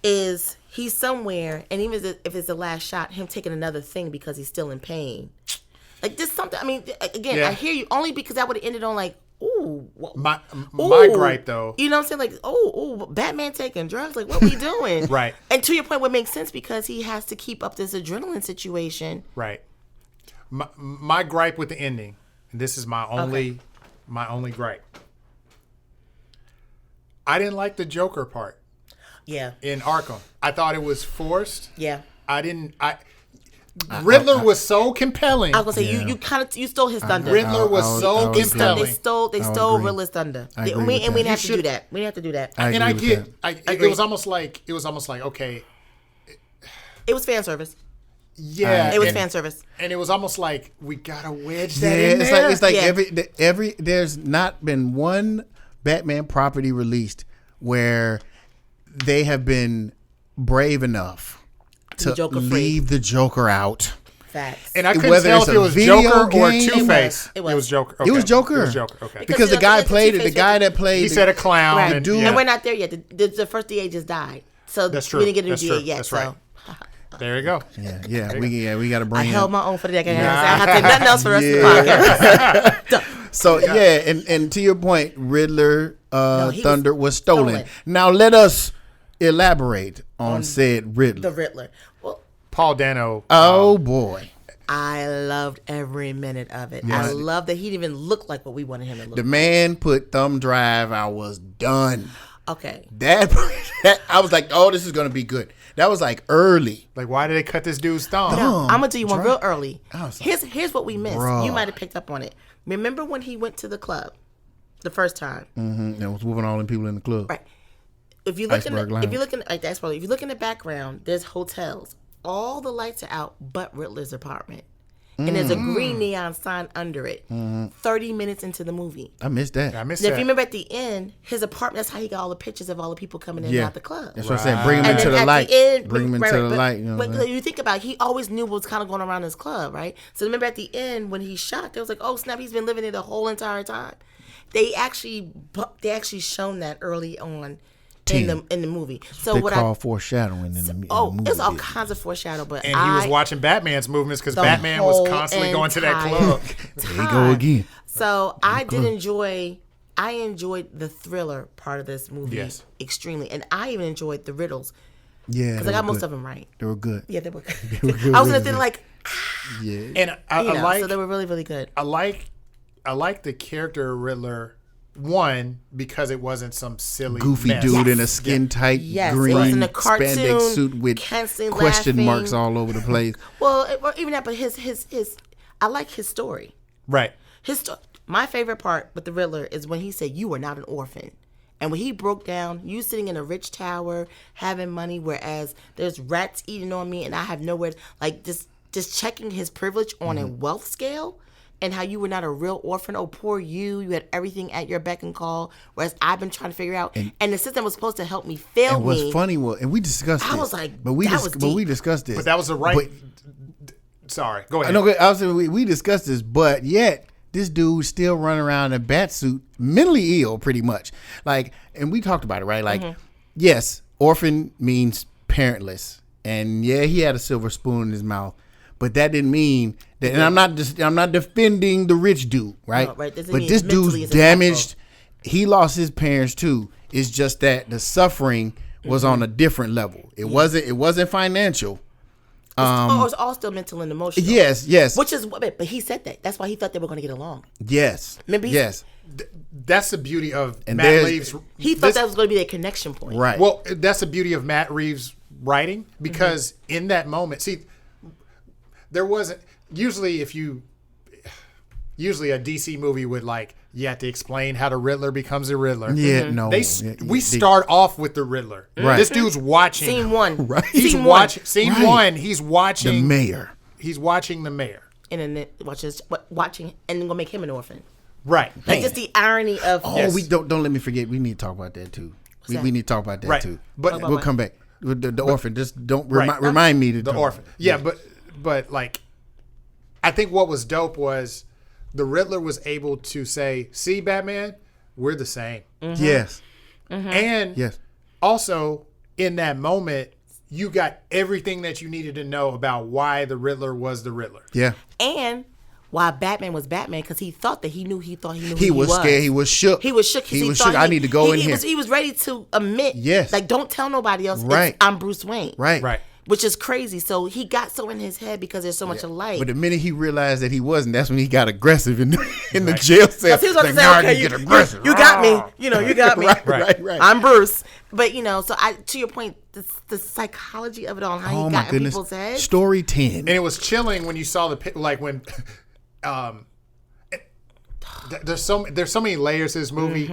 is he's somewhere, and even if it's the last shot, him taking another thing because he's still in pain. Like just something. I mean, again, Yeah. I hear you only because I would have ended on like, ooh, My ooh. gripe though. You know what I'm saying? Like, oh, Batman taking drugs. Like, what we doing? Right. And to your point, what makes sense because he has to keep up this adrenaline situation. Right. My gripe with the ending. And this is my only gripe. I didn't like the Joker part Yeah. in Arkham. I thought it was forced. Yeah. Riddler was so compelling. I was gonna say you stole his thunder. Riddler was I so would They compelling. stole agree. Riddler's thunder. I We agree with didn't that. have to You do that. We didn't have to do that. And I agree with get that. it was almost like okay, It was fan service. yeah. It was and, fan service. and it was almost like we gotta wedge that Yeah, in there. it's like Yeah. every there's not been one Batman property released where they have been brave enough to Joker-free. leave the Joker out. Facts. And I couldn't Whether tell it's if a it was video Joker or game- Two Face. It was. Joker. It was Okay. Joker. It was Joker. Okay. Because the you know, guy the played it. Two-Face The guy that played He said a clown. Right. And, Dude. yeah. And we're not there yet. The first DA just died, so That's true. we didn't get a new That's DA true. yet. That's so right. There you go. we got to bring I him. held my own for the decade. I have to say nothing else for the rest of the podcast. So yeah, and to your point, Riddler he was thunder was stolen. stolen. Now let us elaborate on said Riddler. The Riddler. Well, Paul Dano. Oh boy, I loved every minute of it. I love that he didn't even look like what we wanted him to look the like. man put thumb drive. I was done. Okay. That I was like, oh, this is gonna be good. That was like early. Like, why did they cut this dude's thumb? Now, I'm gonna do you one real early. I was like, Here's what we missed. bruh. You might have picked up on it. Remember when he went to the club the first time? That was moving all the people in the club. Right. If you look Iceberg in Lounge. if you look in like that's probably if you look in the background, there's hotels. All the lights are out but Riddler's apartment. And there's a green neon sign under it. 30 minutes into the movie. I missed that. I missed Now, if that. you remember at the end, his apartment, that's how he got all the pictures of all the people coming in and out the club. That's what I'm saying. Bring him And into then the at light. end, Bring him into right, the but- light. You know what I'm but saying? you think about it, he always knew what was kind of going around his club, right? So remember at the end when he shot, they was like, oh snap, he's been living it the whole entire time. They actually shown that early on in the movie. So They what call foreshadowing in the movie. there's all kinds of foreshadow, but and he was watching Batman's movements because the Batman was whole constantly going to that entire club. There you go again. So I enjoyed the thriller part of this movie Yes. extremely, and I even enjoyed the riddles Yeah, because I got most of them right. They were good. Yeah, they were good. were good, I was in really the theater good. like, Yeah. And I you know, like so they were really, really good. I like the character Riddler. One, because it wasn't some silly Goofy mess. dude Yes. in a skin tight Yes, it green was in a cartoon, spandex suit with constantly question laughing. marks all over the place. Well, even that, but his I like his story. Right. His story. My favorite part with the Riddler is when he said, "You are not an orphan." And when he broke down, you sitting in a rich tower, having money, whereas there's rats eating on me and I have nowhere, like just checking his privilege on a wealth scale and how you were not a real orphan. Oh, poor you. You had everything at your beck and call, whereas I've been trying to figure out. And the system was supposed to help me fail and me. what's funny was, and we discussed this. I was like, but we deep. discussed this. But that was the right. Sorry, go ahead. No, I was saying we discussed this, but yet this dude still running around in a bat suit, mentally ill, pretty much. Like, and we talked about it, right? Like, yes, orphan means parentless, and yeah, he had a silver spoon in his mouth, but that didn't mean that. And I'm not defending the rich dude, right? No, right. But this dude's damaged. He lost his parents too. It's just that the suffering was on a different level. It wasn't financial. It's all still mental and emotional. Yes. Which is, but he said that. That's why he thought they were going to get along. Yes. Remember yes. That's the beauty of And Matt Reeves. He thought that was going to be their connection point. Right. Well, that's the beauty of Matt Reeves' writing, because in that moment, see, there wasn't usually a DC movie would you have to explain how the Riddler becomes a Riddler. Yeah, no. We start off with the Riddler. Right. This dude's watching. Scene one. Right. He's Scene watching. one. Scene Right. one. He's watching The mayor. He's watching the mayor. And then watching, and then gonna make him an orphan. Right. Like just the irony of. Oh, Yes. we don't let me forget. We need to talk about that too. We need to talk about that Right. too. But- we'll come back. The orphan. Just don't Right. remind me to The talk. orphan. Yeah, but I think what was dope was the Riddler was able to say, "See, Batman, we're the same." Yes. And Yes. also in that moment, you got everything that you needed to know about why the Riddler was the Riddler. Yeah. And why Batman was Batman, because he thought he knew He who was scared. He was shook. He was shook. 'Cause He was thought shook. I need to go in here. He was ready to admit. Yes. Like, don't tell nobody else. Right. I'm Bruce Wayne. Right. Right. Which is crazy. So he got so in his head because there's so much light. But the minute he realized that he wasn't, that's when he got aggressive in the jail cell. He was about to say, now I okay, can get aggressive. you got me. You got me. Right. I'm Bruce. But, so to your point, the psychology of it all, how Oh he my got in goodness. people's heads. Story 10. And it was chilling when you saw when there's so many layers to this movie,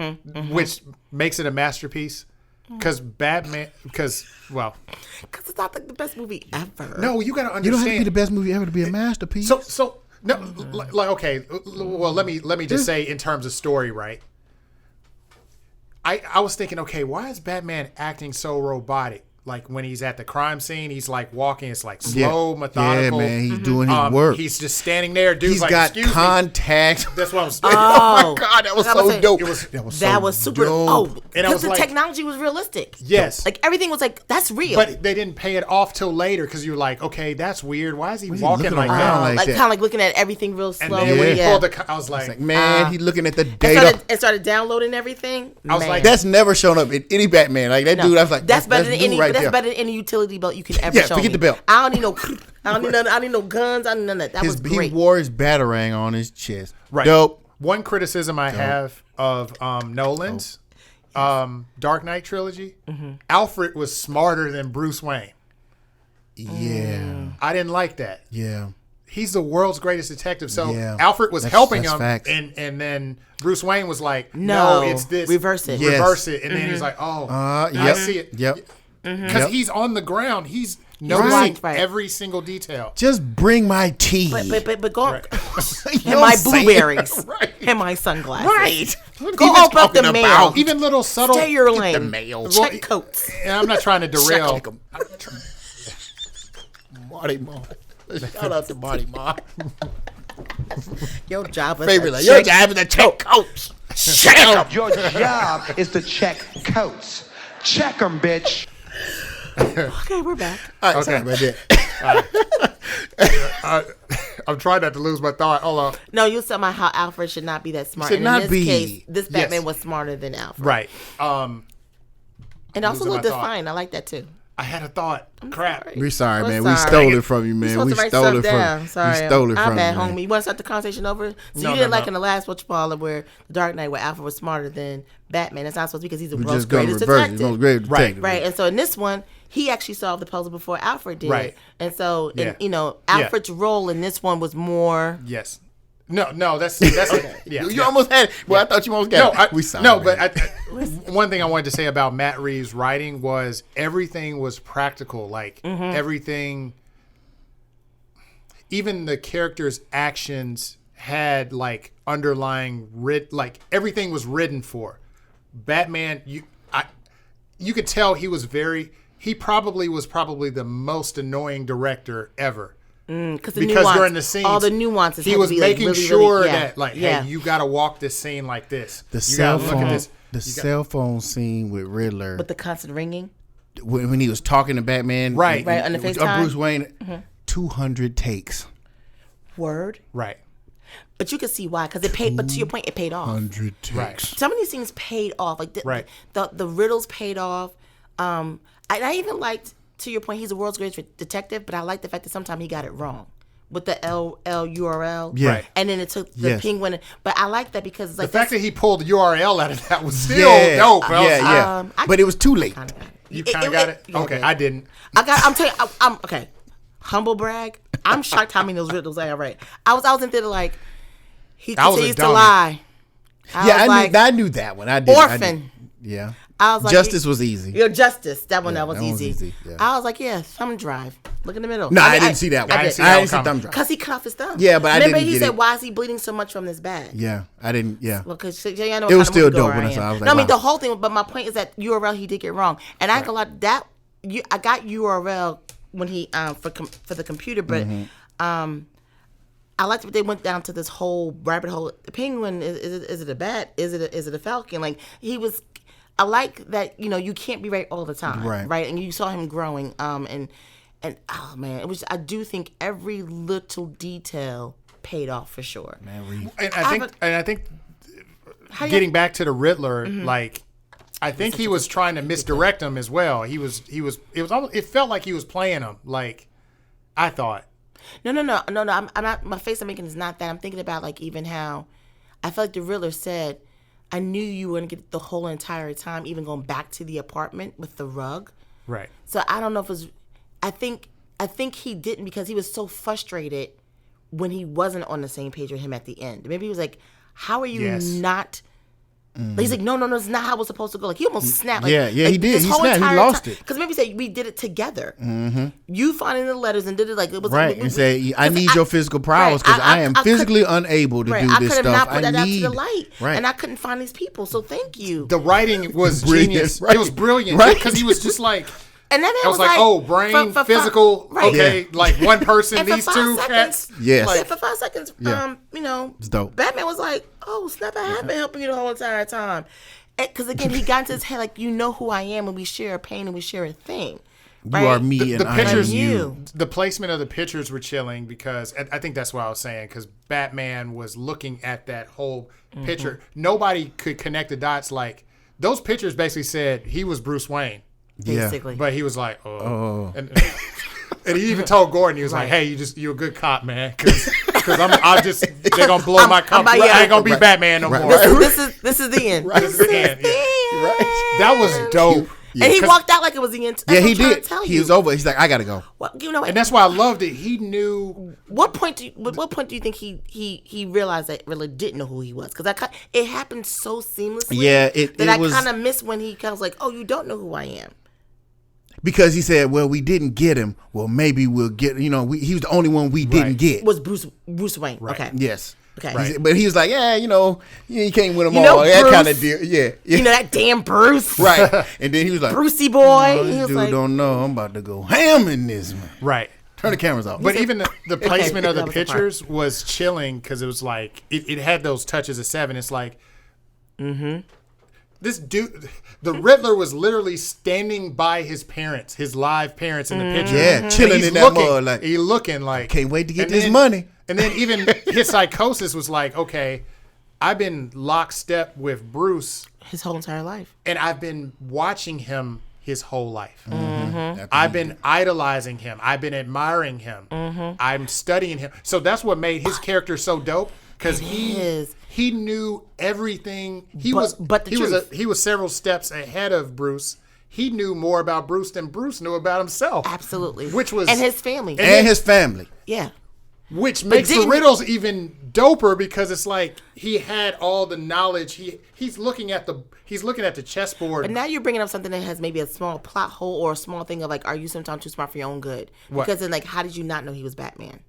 which makes it a masterpiece. Because because it's not like the best movie ever. no, you got to understand. You don't have to be the best movie ever to be a masterpiece. So no, okay. Well, let me just say in terms of story, right? I was thinking, okay, why is Batman acting so robotic? Like when he's at the crime scene, he's like walking. It's like slow, methodical. Yeah, man, he's doing his work. He's just standing there. Dude's He's like, got excuse me. contacts. That's what I'm saying. Oh my God, that was Like I was so saying, dope. That was super. dope. Oh, And I because was the like- technology was realistic. Yes. Like everything was like, that's real. But they didn't pay it off till later because you're like, okay, that's weird. Why is he he walking looking like around that? like like that? kind of like looking at everything real And slow. then when he Yeah. pulled the, I was like, Man, he looking at the and data. started downloading everything. I was Man. like, That's never shown up in any Batman. Like that No. dude, I was like, that's better than dude any. right That's there. better than any utility belt you can ever Yeah, show forget me. the belt. I don't need no. I don't need none. I don't need no guns. I don't need none of that. That was He great. wore his batarang on his chest. right. Dope. One criticism I have of Nolan's Dark Knight trilogy, Alfred was smarter than Bruce Wayne. Yeah. I didn't like that. Yeah. He's the world's greatest detective. So Yeah. Alfred was That's helping facts. him, and then Bruce Wayne was like, No, "No, it's this. reverse it. Yes. reverse it." And then he's like, "Oh, I Yep. see it." Yep. Because Yep. he's on the ground. He's noticing Right. every single detail. Just bring my tea. But go Right. and my blueberries Right. and my sunglasses. Right. Go open up the mail. Even little subtle. Stay your lane. the mail. Check coats. And I'm not trying to derail. Check 'em. Marty Mar. Shout out to Marty Mar. Your job is Favorite. to Like, your check job is to check coats. Check 'em. Your job is to check coats. Check them, bitch. Okay, we're back. All right, sorry about that. I'm trying not to lose my thought. Hold on. No, you said about how Alfred should not be that smart. Should and not in this be. case, this Batman Yes. was smarter than Alfred. Right. And also Losing my looked thought. defined. I like that too. I had a thought. Crap. Sorry. We're sorry, We're man. We sorry. stole it from you, You're man. supposed We to write stole stuff it from down. you. Sorry. We stole it I'm from bad, you. man. homie. You want to start the conversation over? So No, you didn't no, like no. in the last Watch Parler where The Dark Knight, where Alfred was smarter than Batman. That's not supposed to be because he's the We world's just gonna greatest reverse it. detective. Most great detective. Right. Right, and so in this one, he actually solved the puzzle before Alfred did. Right. And so, Yeah. Alfred's role in this one was more. Yes. No, that's yeah. You almost had it. Well, I thought you almost got it. One thing I wanted to say about Matt Reeves' writing was everything was practical. Like everything, even the characters' actions had like underlying like everything was written for. Batman, you could tell he probably was the most annoying director ever. Because during the scenes, all the nuances, he was making sure that, like, yeah. hey, you got to walk this scene like this. The you cell gotta phone, look at this. the cell phone scene with Riddler, with the constant ringing, when he was talking to Batman, right on the FaceTime, Bruce Wayne, 200 takes. Word, right. But you can see why, because it paid. But to your point, it paid off. 100 takes. Right. Some of these things paid off. Like the riddles paid off. I even liked, to your point, he's the world's greatest detective, but I like the fact that sometimes he got it wrong with the LURL. Yeah. Right. And then it took the penguin. But I like that because it's like the fact that he pulled the URL out of that was still dope. But it was too late. You kind of got it? Okay, I didn't. I'm telling you, I'm okay. Humble brag. I'm shocked how many of those riddles I have right. I was in there like, he continues to lie. I knew that one. I did. Orphan. Yeah. I was like, Justice was easy. Justice. That one that was that easy. was easy, yeah. I was like, thumb drive. Look in the middle. No, I didn't see that one. I didn't see thumb drive. Because he cut off his thumb. Yeah, but I remember didn't he get said, it. why is he bleeding so much from this bag? Yeah, I didn't. Yeah. Well, because I know it was still dope dope when I saw it. I was like, no, I mean, wow. the whole thing, but my point is that URL, he did get wrong. And I ain't gonna lie, I got URL when he, for the computer, but, I liked that they went down to this whole rabbit hole. The penguin, is it a bat? Is it a falcon? Like, I like that, you can't be right all the time. Right. And you saw him growing. And oh man, I do think every little detail paid off for sure. Man, I think getting back to the Riddler, like, I think he was trying to misdirect him as well. It felt like he was playing him, like, I thought. No. I'm not. My face I'm making is not that. I'm thinking about like even how I felt like the Riddler said, "I knew you were gonna get the whole entire time, even going back to the apartment with the rug." Right. So I don't know if it was. I think he didn't because he was so frustrated when he wasn't on the same page with him at the end. Maybe he was like, "How are you not?" He's like, no, it's not how it was supposed to go. Like, he almost snapped. Like, he did. He snapped. He lost it. Because maybe he said, we did it together. Mm-hmm. You finding the letters and did it like it was. Right, and say, I need your physical prowess because I am physically unable to do this stuff. I could have not put that out to the light. Right. And I couldn't find these people, so thank you. The writing was genius. Right. It was brilliant. Because he was just like... And then it was like, oh, brain, physical, okay, like one person, and these two cats. Yes. Like, for 5 seconds, it's dope. Batman was like, oh, snap, I have been helping you the whole entire time. Because again, he got into his head like, you know who I am, and we share a pain and we share a thing. Right? You are me, and I am you. The placement of the pictures were chilling because I think that's what I was saying. Because Batman was looking at that whole picture. Nobody could connect the dots. Like, those pictures basically said he was Bruce Wayne. Basically. But he was like, oh. And he even told Gordon, he was like, hey, you're a good cop, man. Because they're going to blow my cop. I ain't going to be Batman no more. This is the end. This is the end. Right. That was dope. Yeah. And he walked out like it was the end. Yeah, he did. He was over. He's like, I got to go. Well, you know what? And that's why I loved it. He knew. What point do you think he realized that really didn't know who he was? Because it happened so seamlessly. Yeah, I kind of missed when he kind of was like, oh, you don't know who I am. Because he said, well, we didn't get him. Well, maybe we'll get, he was the only one we didn't get. Was Bruce Wayne. Right. Okay. Yes. Okay. Right. But he was like, yeah, you can't win them all. That kind of deal. Yeah. You know that damn Bruce. Right. And then he was like, Brucey boy. This dude don't know. I'm about to go ham in this, man. Right. Turn the cameras off. But even the placement of the pictures was chilling because it was like, it had those touches of 7. It's like, this dude, the Riddler was literally standing by his parents, his live parents in the picture. Yeah, chilling in that mud. Like, he's looking like, can't wait to get this money. And then even his psychosis was like, okay, I've been lockstep with Bruce. His whole entire life. And I've been watching him his whole life. I've been idolizing him. I've been admiring him. I'm studying him. So that's what made his character so dope. Because he knew everything. He was several steps ahead of Bruce. He knew more about Bruce than Bruce knew about himself. Absolutely. Which was and his family. And his family. Yeah. Which makes the riddles even doper because it's like he had all the knowledge. He's looking at the chessboard. But now you're bringing up something that has maybe a small plot hole or a small thing of like, are you sometimes too smart for your own good? What? Because then, like, how did you not know he was Batman?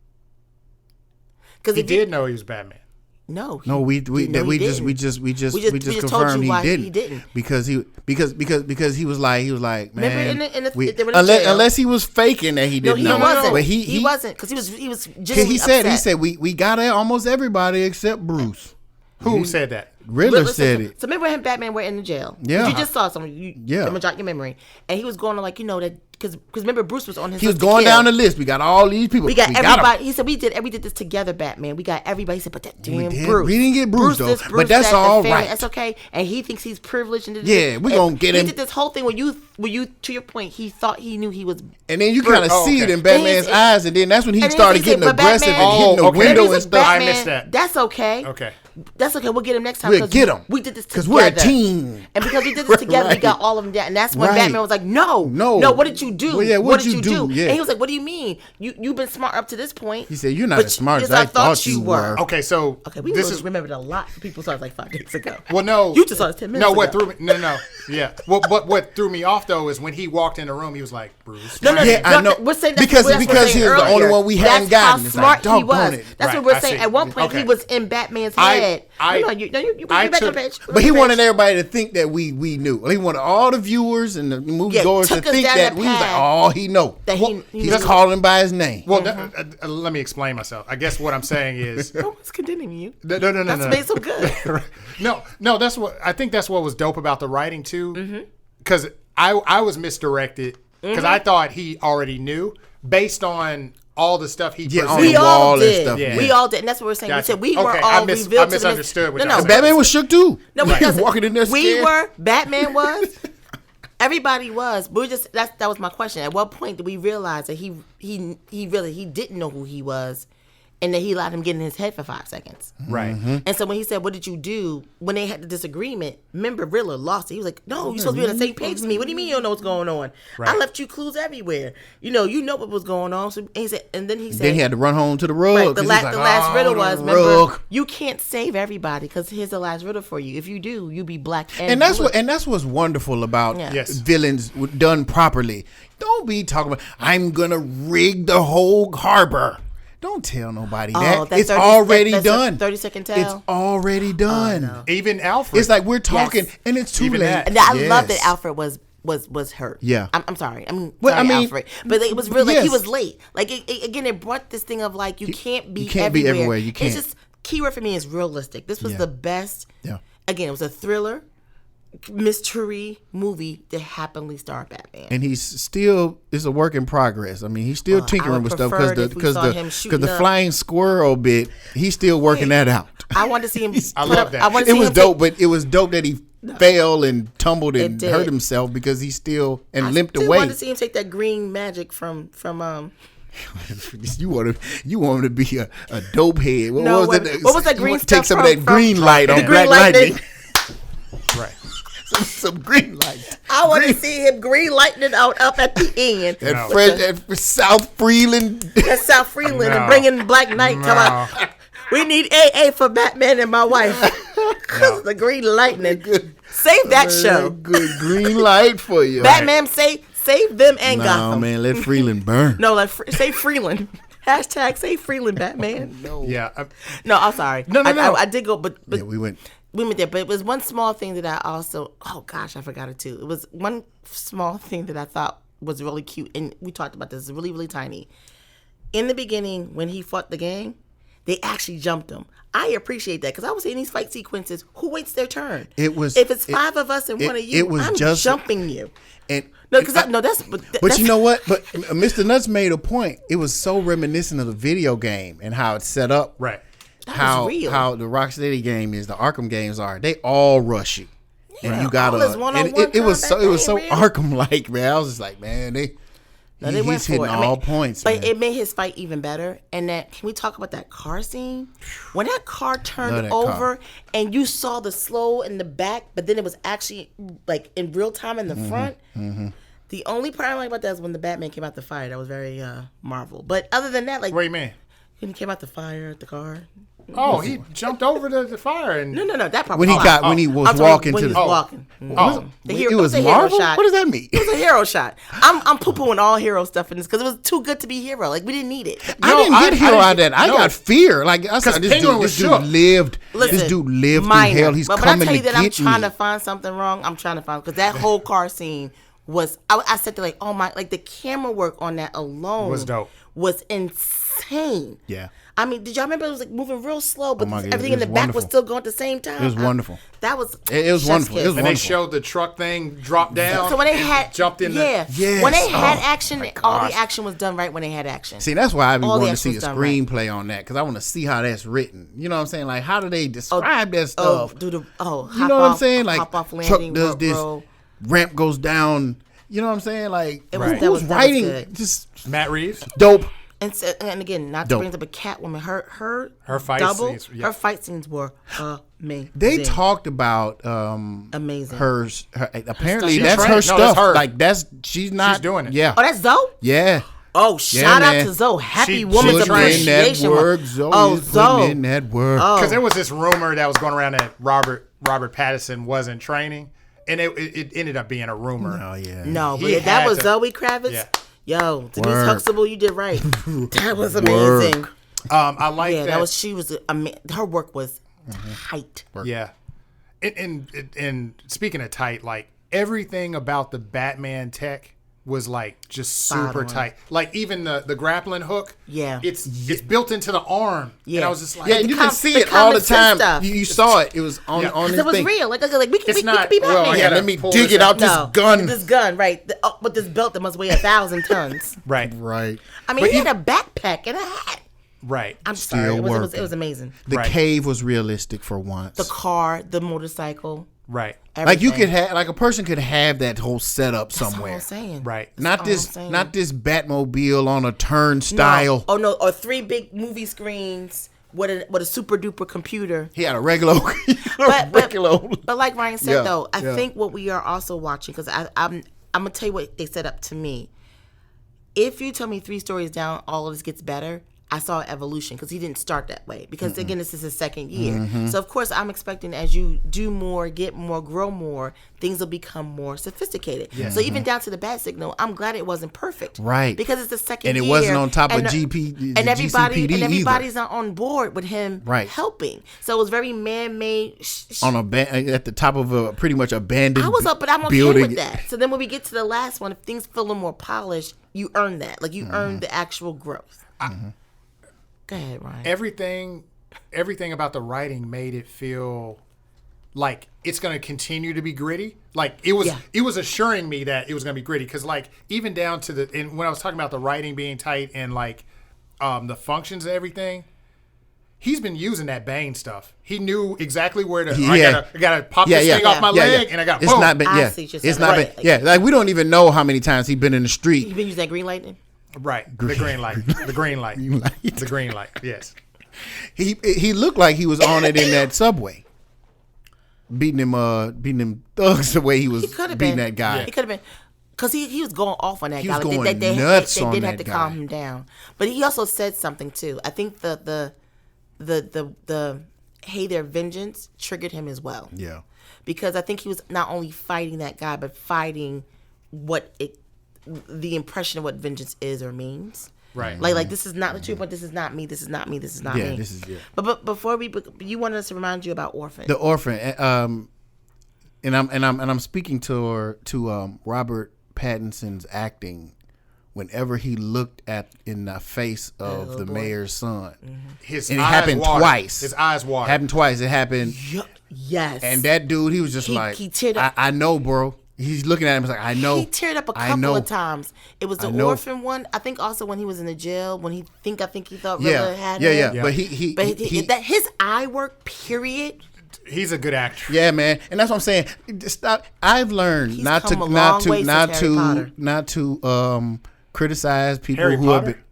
Because he did know he was Batman. No, we just confirmed he didn't because he was like man, unless he was faking that he didn't know. Wasn't. But he wasn't because he was genuinely upset. He said we got almost everybody except Bruce. Who said that? Riddler said it. So remember when Batman were in the jail? Yeah. You just saw something. I'm gonna jog your memory. And he was going on like, that because remember Bruce was on his. He was going down the list. We got all these people. We got everybody. He said we did this together, Batman. We got everybody. He said, but that damn Bruce. We didn't get Bruce though. Bruce, but that's all right. That's okay. And he thinks he's privileged. And we gonna get him. He did this whole thing where you to your point. He thought he knew he was. And then you kind of see it in Batman's eyes, and then that's when he started getting aggressive and hitting the window and stuff. I missed that. That's okay. Okay. That's okay. We'll get him next time. We'll get him. We did this together. Because we're a team. And because we did this together, we got all of them down. And that's when Batman was like, no. What did you do? Well, yeah, what did you do? Yeah. And he was like, what do you mean? You've been smart up to this point. He said, you're not as smart as I thought you were. Okay, so we remembered a lot. People saw it like 5 days ago. Well, no. You just saw it 10 minutes ago. What threw me? No. Yeah. What threw me off though is when he walked in the room, he was like, Bruce. No. I know. We're saying because he was the only one we hadn't gotten. That's how smart he was. That's what we're saying. At one point, he was in Batman's head. You back on the page. But he wanted everybody to think that we knew. He wanted all the viewers and the moviegoers to think that we was like, he know. That he's calling him by his name. Well, let me explain myself. I guess what I'm saying is, no one's condemning you. No. That's made so good. No. That's what I think. That's what was dope about the writing too, because I was misdirected because I thought he already knew based on all the stuff he presented. We all did. And stuff. Yeah. We all did, and that's what we're saying. Gotcha. We said we were all revealed. I misunderstood. No. Batman was shook too. No, he was walking in there scared. We were. Batman was. Everybody was. But we just that was my question. At what point did we realize that he really didn't know who he was, and that he allowed him get in his head for 5 seconds? Right. And so when he said, "What did you do?" when they had the disagreement, remember Riddler lost it. He was like, "No, you're supposed to be on the same page as me. What do you mean you don't know what's going on? Right. I left you clues everywhere. You know what was going on." So he said, and then he said, then he had to run home to the rug. Right, the last riddle was, remember, you can't save everybody because here's the last riddle for you. If you do, you be black and blue. That's what's wonderful about villains done properly. Don't be talking about I'm gonna rig the whole harbor. Don't tell nobody that. It's already done. 30-second tell. It's already done. No. Even Alfred. It's like we're talking and it's too late. And I love that Alfred was hurt. Yeah. I'm sorry. Alfred. But it was really like he was late. Like again, it brought this thing of like you can't be everywhere. You can't. It's just keyword for me is realistic. This was the best. Yeah. Again, it was a thriller, mystery movie that happily starred Batman. And he's still is a work in progress. I mean, he's still tinkering with stuff because the flying squirrel bit, he's still working that out. I want to see him. I love that. It was dope, but it was dope that he fell and tumbled and hurt himself because he still limped away. I want to see him take that green magic from You want him to be a dope head. What was that green stuff? Take some of that green light on Black Lightning. Right. Some green light. I want to see him green lightning out up at the end. At South Freeland. At South Freeland and bringing Black Knight. Come on. We need AA for Batman and my wife. Because the green lightning. Save that show. Good green light for you. Batman, save them and Gotham. No, man, let Freeland burn. No, save Freeland. Hashtag save Freeland, Batman. No. Yeah. No, I'm sorry. No. I did go, but yeah, we went there. But it was one small thing that I also, oh gosh, I forgot it too. It was one small thing that I thought was really cute. And we talked about this. It's really, really tiny. In the beginning, when he fought the gang, they actually jumped him. I appreciate that because I was in these fight sequences. Who waits their turn? If it's 5 of us and one of you, I'm jumping you. And But you know what? But Mr. Nuts made a point. It was so reminiscent of the video game and how it's set up. Right. How the Rocksteady game is, the Arkham games are. They all rush you. Yeah, and you gotta. It was so Arkham like, man. I was just like, man, he's hitting all points. But it made his fight even better. And can we talk about that car scene? When that car turned over and you saw the slow in the back, but then it was actually like in real time in the front. Mm-hmm. The only part I like about that is when the Batman came out the fire. That was very Marvel. But other than that, like, what do you mean? He came out the fire at the car. Oh, he jumped over the fire and No, that part. When he was walking when to he the. was walking. It was Marvel. What does that mean? It was a hero shot. I'm poo-pooing all hero stuff in this because it was too good to be hero. Like we didn't need it. I didn't get hero out of that. I got fear. Like I said, this dude lived. Listen, this dude lived minor, through hell. He's but coming when I tell you to that I'm get trying me. to find something wrong, I'm trying to find because that whole car scene was. I said to like, oh my, like the camera work on that alone was dope. Was insane. Yeah. I mean, did y'all remember it was like moving real slow, but my God, everything it in the was back wonderful. was still going at the same time? It was wonderful. That was It was chef's wonderful. kiss. It was and they wonderful. showed the truck thing drop down. So when they had jumped in Yes. when they had Oh, action, all the action was done right when they had action. See, that's why I be All the wanting to see a action's done right. screenplay on that because I want to see how that's written. You know what I'm saying? Like, how do they describe that Oh, stuff? do the You know what I'm saying? Like, hop off truck landing, does this, roll. ramp goes down. You know what I'm saying? Like, It was- that who's was writing? good. Just Matt Reeves. dope. And again, not to Dope. bring up a Catwoman, her fight double, scenes, yeah. her fight scenes were amazing. They talked about Amazing. her apparently She's that's trained. her No, stuff. that's her. Like she's not She's doing it. Yeah, Oh, that's Zoe. yeah. Oh, shout out man. to Zoe. Happy She- Woman's she's trained. Putting in that Appreciation work. Month. Zoe Oh, is putting Zoe. in that work. Because there was this rumor that was going around that Robert Pattinson wasn't training, and it ended up being a rumor. Oh yeah. No, but He if that had was to- Zoe Kravitz. Yeah. Yo, Denise Work. Huxtable, you did right. That was amazing. I like Yeah, that. that was she was. Her work was tight. Yeah, and speaking of tight, like everything about the Batman tech was like just Spot super on. tight. Like even the grappling hook. Yeah. it's built into the arm. Yeah. and I was just like, Yeah, you can com- see the it all the comic sense time. stuff. You saw it. It was on Yeah. on It this was thing. real. Like we could It's we not- could be well, Batman. Yeah, gotta let me pull dig this it out out. this No, gun. this gun, right? But this belt that must weigh 1,000 tons. right, Right. I mean, he had a backpack and a hat. right. I'm Still sorry, it was working. amazing. The Right. cave was realistic for once. The car, the motorcycle, right, Like you everything. could have, like a person could have that whole setup That's all somewhere. I'm saying. right. Not all this, I'm saying. not this Batmobile on a turnstile. No. Oh no! Or 3 big movie screens with a super duper computer. He had a regular, But regular. like Ryan said Yeah, though, I yeah. think what we are also watching because I'm gonna tell you what they set up to me. If you tell me 3 stories down, all of this gets better. I saw evolution because he didn't start that way. Because again, this is his second year. Mm-hmm. So of course, I'm expecting as you do more, get more, grow more, things will become more sophisticated. So even down to the bat signal, I'm glad it wasn't perfect. Mm-hmm. Right. Because it's the second And it year, wasn't on top of and GP and everybody GCPD and everybody's either. not on board with him Right. helping. So it was very man-made. On at the top of a pretty much abandoned. I was up, but I'm okay building. with that. So then when we get to the last one, if things feel a little more polished, you earn that. Like you earn the actual growth. Go ahead, Ryan. Everything about the writing made it feel like it's going to continue to be gritty. Like it was assuring me that it was going to be gritty because like even down to and when I was talking about the writing being tight and like the functions and everything, he's been using that Bane stuff. He knew exactly where to. Yeah. I gotta pop this thing off my leg, and I got. It's boom. not been. I Yeah, see what you're it's saying. not Right. been. Yeah, like we don't even know how many times he's been in the street. You been using that green lightning? Right. The green light. The green light. The green light. Yes. He looked like he was on it in that subway, beating them thugs the way he was He could have beating been. that guy. He could have been. Because he was going off on that He guy. was Like, going they nuts they on did that have to guy. calm him down. But he also said something too. I think the hey there vengeance triggered him as well. Yeah. Because I think he was not only fighting that guy, but fighting the impression of what vengeance is or means. Right. Like this is not the truth, but this is not me. This is not me. This is not Yeah, me. this is it. But before you wanted us to remind you about Orphan. The Orphan, and I'm speaking to Robert Pattinson's acting. Whenever he looked in the face of the mayor's son, His and it eyes happened watered. twice. His eyes watered. Happened twice. It happened, Yes. and that dude, he was just like, he teared up. I know, bro. He's looking at him. He's like, I know. He teared up a I couple know. of times. It was the I know. Orphan one. I think also when he was in the jail, when he thought Rilla Yeah, had yeah, him. yeah. But he that his eye work, period. He's a good actor. yeah, man, and that's what I'm saying. Stop. I've learned He's not come a to long way since Harry Potter. not to criticize people Harry who Potter? have been.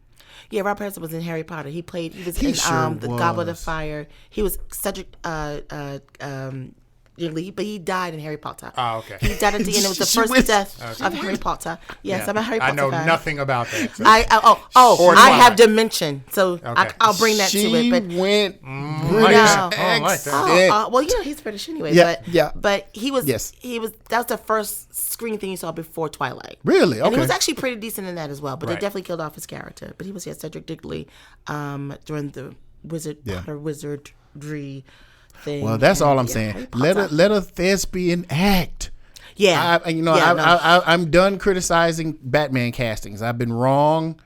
Yeah, Rob Pattinson was in Harry Potter. He was He in sure the Goblet of was. Fire. He was Cedric but he died in Harry Potter. Oh, okay. He died at the end. It was the first death of Harry Potter. Yes, Yeah. I'm a Harry Potter I know guy. nothing about that. So. Or I have Twilight. dimension, so Okay. I'll bring that to it. But went like British that. Oh, I like that. accent. well, he's British anyway. Yeah, but, yeah. But he was. Yes. That was the first screen thing you saw before Twilight. Really? And Okay. he was actually pretty decent in that as well. But Right. they definitely killed off his character. But he was Cedric Diggory during the Potter wizardry thing. Well, that's all I'm Harry saying. Potter. Let a thespian act. Yeah. I'm done criticizing Batman castings. I've been wrong,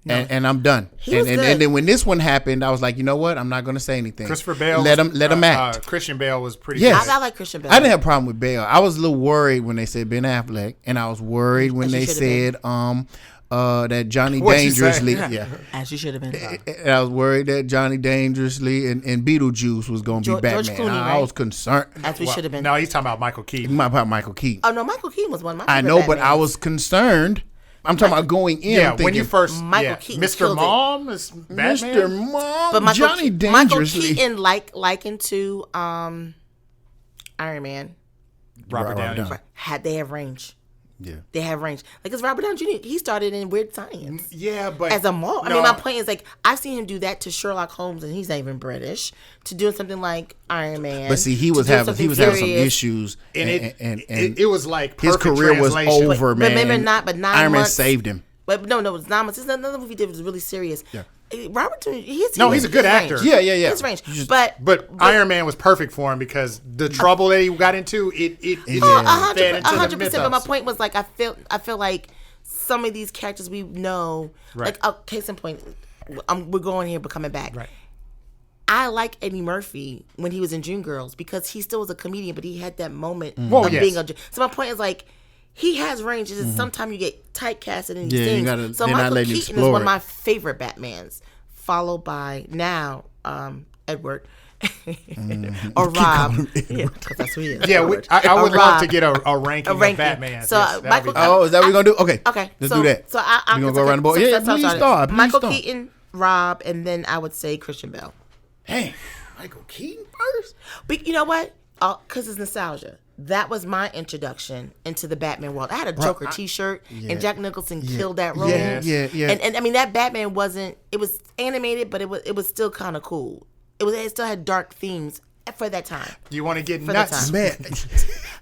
and I'm done. He was and good. then when this one happened, I was like, you know what? I'm not going to say anything. Christopher Bale. Let him act. Christian Bale was pretty Yes. good. I like Christian Bale. I didn't have a problem with Bale. I was a little worried when they said Ben Affleck, and I was worried when As you they should said that Johnny What'd you say? Dangerously. Yeah. As you should have been. And I was worried that Johnny Dangerously and Beetlejuice was going to be George Batman. Clooney, I right? was concerned. As we should have been. No, he's talking about Michael Keaton. About Michael Keaton. Oh no, Michael Keaton was one of my I favorite know, but Batmans. I was concerned. I'm talking about going in. Yeah, I'm thinking, when you first Michael Keaton Mr. killed it. Mom is Batman. Mr. Mom, But Johnny Michael Dangerously. Keaton likened to Iron Man. Robert Downey. Downey. They have range. Yeah. They have range. Like, it's Robert Downey Jr. He started in Weird Science. Yeah, but As a mole. I no, mean, my point is, like, I've seen him do that to Sherlock Holmes, and he's not even British, to doing something like Iron Man. But see, he to was doing having something some serious. issues, and and it was like his perfect career was translation. over, man. remember not, but 9 Iron Man months- saved him. But no, it was 9 months. It's another movie that was really serious. Yeah. Robert Downey, he's a good actor. Yeah. His range. But Iron Man was perfect for him because the trouble that he got into, it fed into the 100%. But my mythos. point was, like, I feel like some of these characters we know, Right. like, case in point, we're going here but coming back. Right. I like Eddie Murphy when he was in Dreamgirls because he still was a comedian, but he had that moment Well, of yes. being a. So my point is, like, he has range. It's just sometimes you get typecasted in these Yeah, you things. gotta- So they're not Michael letting you Keaton is explore one of it. my favorite Batmans, followed by now Edward. Or Rob. Yeah, 'cause that's who he is. Yeah, Edward. I Or would love to Rob. get a ranking, A ranking. of Batman. So, Yes, that would Michael- be Oh, is that what we're gonna do? Okay. Okay, Let's so, do that. So I We gonna go around the board. Yeah, please start. Please Michael start. Keaton, Rob, and then I would say Christian Bale. Hey, Michael Keaton first. But you know what? Because it's nostalgia. That was my introduction into the Batman world. I had a Joker T-shirt, and Jack Nicholson killed that role. Yeah, yeah. And I mean, that Batman wasn't. It was animated, but it was still kind of cool. It still had dark themes for that time. You want to get the nuts? time. Man,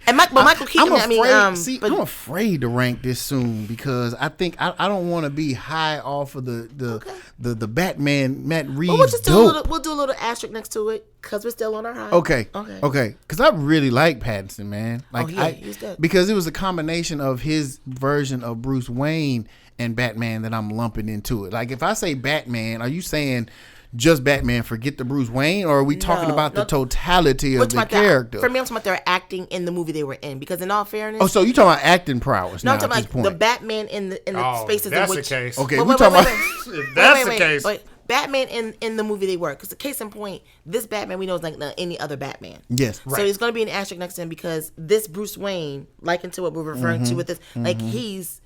And Michael Keaton. I'm afraid. but I'm afraid to rank this soon because I think I don't want to be high off of the Batman Matt Reeves. well, we'll just do dope. we'll do a little asterisk next to it because we're still on our high. Okay. Okay. Because I really like Pattinson, man. Like he's good. because it was a combination of his version of Bruce Wayne and Batman that I'm lumping into it. Like if I say Batman, are you saying just Batman? Forget the Bruce Wayne, or are we talking about the totality of the character? For me, I'm talking about their acting in the movie they were in. Because in all fairness, Oh, so you talking about acting prowess? no, now I'm talking at this about point. the Batman in the Oh, spaces in that's which. the case. Okay, Wait, we wait, talking wait, about. wait, wait. That's the case. Wait. Batman in the movie they were, because the case in point, this Batman we know is like any other Batman. Yes. So he's going to be an asterisk next to him because this Bruce Wayne, like into what we're referring to with this, like he's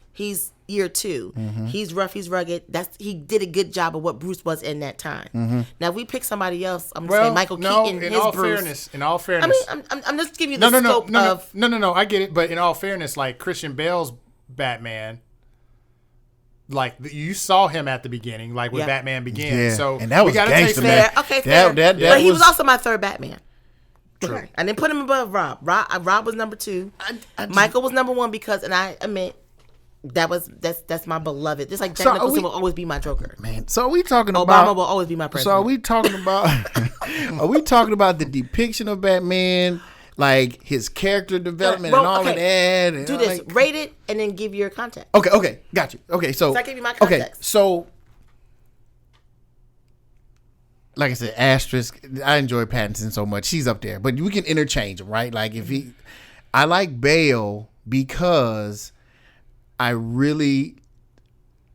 year 2. He's rough, he's rugged. He did a good job of what Bruce was in that time. Now, if we pick somebody else, I'm going to say Michael Keaton. in his all Bruce. fairness, I mean, I'm just giving you the scope of. No, I get it. But in all fairness, like Christian Bale's Batman, like you saw him at the beginning, like when Yeah. Batman began. Yeah, So and that we was gotta gangster, take man. Fair. Okay, fair. That but he was was also my third Batman. True. I didn't put him above Rob. Rob was number 2. Michael was number 1 because, and I admit, that's my beloved. Just like Jack Nicholson will always be my Joker. man. So are we talking Obama about? will always be my president. So are we talking about? Are we talking about the depiction of Batman, like his character development Well, and all of okay. that? And Do this. Rate it and then give your context. Okay, got you. Okay, so I give you my okay, context. so like I said, asterisk. I enjoy Pattinson so much; he's up there, but we can interchange him, right? Like if I like Bale because I really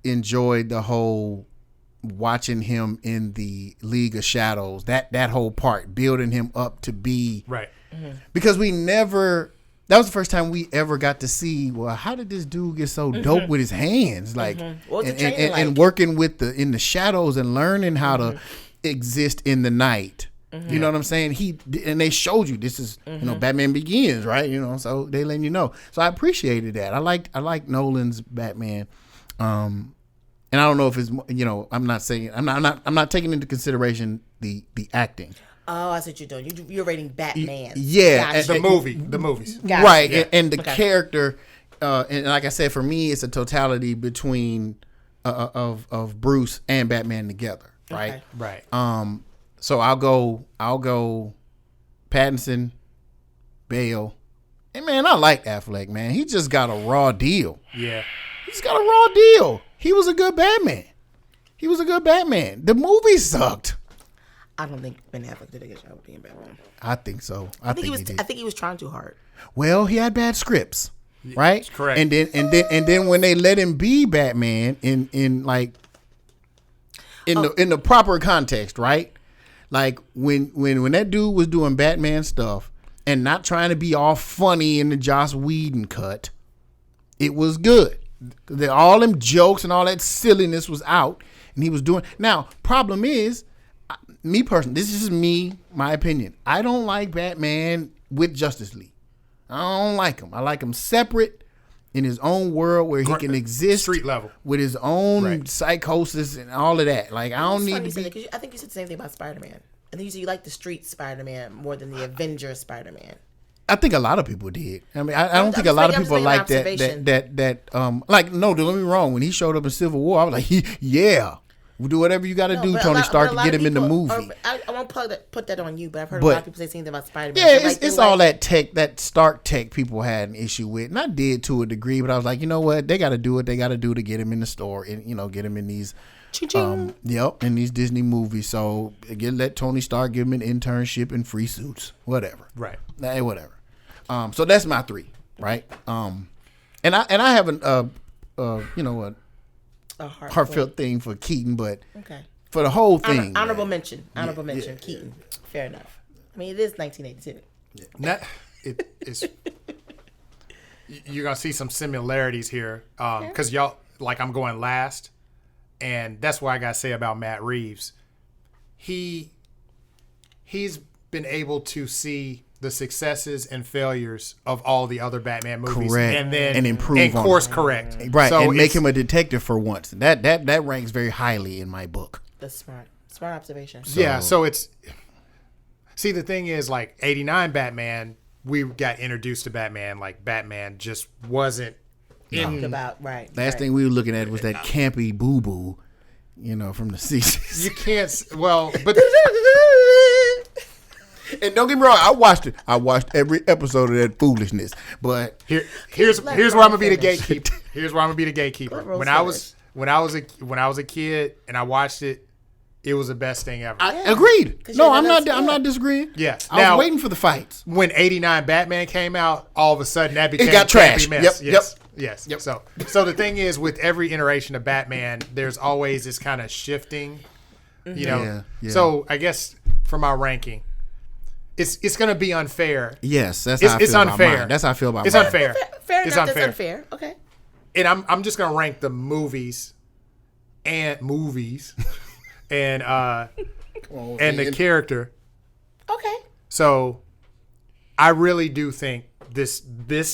enjoyed the whole watching him in the League of Shadows. That whole part, building him up to be right. because we never. That was the first time we ever got to see. Well, how did this dude get so dope with his hands? Like, What was the and, training and like? working with in the shadows and learning how to exist in the night You know what I'm saying? And they showed you this is Batman Begins, right? So they letting you know. So I appreciated that. I like Nolan's Batman. And I don't know if it's I'm not taking into consideration the acting. Oh, I see what you're doing. You're rating Batman. Yeah, Gotcha. the movies. Gotcha. Right, Yeah. and the character, and like I said, for me, it's a totality between of Bruce and Batman together, right? Okay. Right. So I'll go Pattinson, Bale, and man, I like Affleck. Man, he just got a raw deal. Yeah. He's got a raw deal. He was a good Batman. The movie sucked. I don't think Ben Affleck did a good job of being Batman. I think so. I think he did. I think he was trying too hard. Well, he had bad scripts, right? Correct. And then when they let him be Batman in the proper context, right? Like when that dude was doing Batman stuff and not trying to be all funny in the Joss Whedon cut, it was good. All them jokes and all that silliness was out, and he was doing. Now, problem is, me personally, this is just me, my opinion. I don't like Batman with Justice League. I don't like him. I like him separate in his own world where he can exist street level with his own psychosis and all of that. Like I don't need to be. I think you said the same thing about Spider-Man. I think you said you like the street Spider-Man more than the Avenger Spider-Man. I think a lot of people did. I mean, I don't think a lot of people like that. Like, no, don't get me wrong. When he showed up in Civil War, I was like, yeah, we'll do whatever you got to do, Tony Stark, to get him in the movie. I won't put that on you, but I've heard a lot of people say something about Spider-Man. Yeah, it's all that tech, that Stark tech people had an issue with. And I did to a degree, but I was like, you know what? They got to do what they got to do to get him in the store and, get him in these in these Disney movies. So let Tony Stark give him an internship and free suits, whatever. Right. Whatever. So that's my 3, right? And I have a heartfelt thing for Keaton, but for the whole thing, honorable mention, Keaton. Fair enough. I mean, it is 1982. It's you're gonna see some similarities here, because y'all I'm going last, and that's what I gotta say about Matt Reeves. He's been able to see the successes and failures of all the other Batman movies, correct, and improve and on course it. correct, right, so and make him a detective for once. That ranks very highly in my book. That's smart observation. So it's the thing is, like 89 Batman, we got introduced to Batman, like Batman just wasn't talked about right. Last thing we were looking at was that campy boo boo, from the 60s. You can't. Well, but. And don't get me wrong, I watched it. I watched every episode of that foolishness. But here's where I'm gonna be the gatekeeper. Here's where I'm gonna be the gatekeeper. When I was a kid and I watched it, it was the best thing ever. Agreed. No, I'm not disagreeing. Yeah. I was waiting for the fights. When 89 Batman came out, all of a sudden that became it got trash. Mess. Yes. So the thing is, with every iteration of Batman, there's always this kind of shifting. Yeah. So I guess for my ranking, it's going to be unfair. Yes, that's how I feel unfair. about mine. That's how I feel about it's mine. Unfair. Fair it's enough. Unfair. That's unfair. Okay. And I'm just going to rank the movies and and the character. Okay. So I really do think this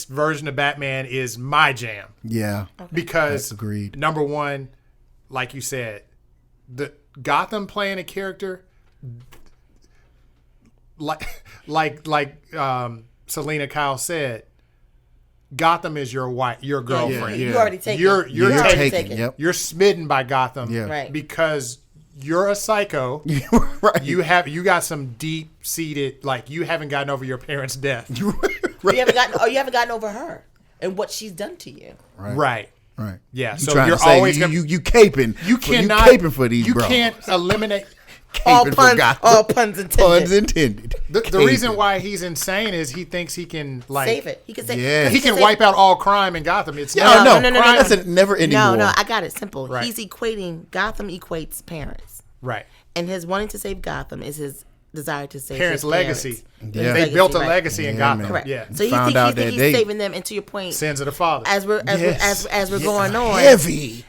version of Batman is my jam. Yeah. Okay. Because agreed. Number one, like you said, the Gotham playing a character like Selena Kyle said, Gotham is your girlfriend. You already taken. You're taken. Yep. You're smitten by Gotham. Yeah. Right. Because you're a psycho. Right. You got some deep seated, like, you haven't gotten over your parents' death. Right. You haven't gotten over her and what she's done to you. Right. Yeah. You so trying you're to say always you caping. You cannot caping for these. You bro. can't eliminate. All puns intended. Puns intended. The reason why he's insane is he thinks he can save it. He can say he can wipe out all crime in Gotham. It's no. That's a never ending war. No, I got it simple. Right. He's equating Gotham equates parents. Right. And his wanting to save Gotham is his desire to save parents' his legacy. Yeah. They built a right. legacy in Gotham. man. Correct. Yeah. So he thinks he's saving them. And to your point, Sins of the father. as we're going on, heavy.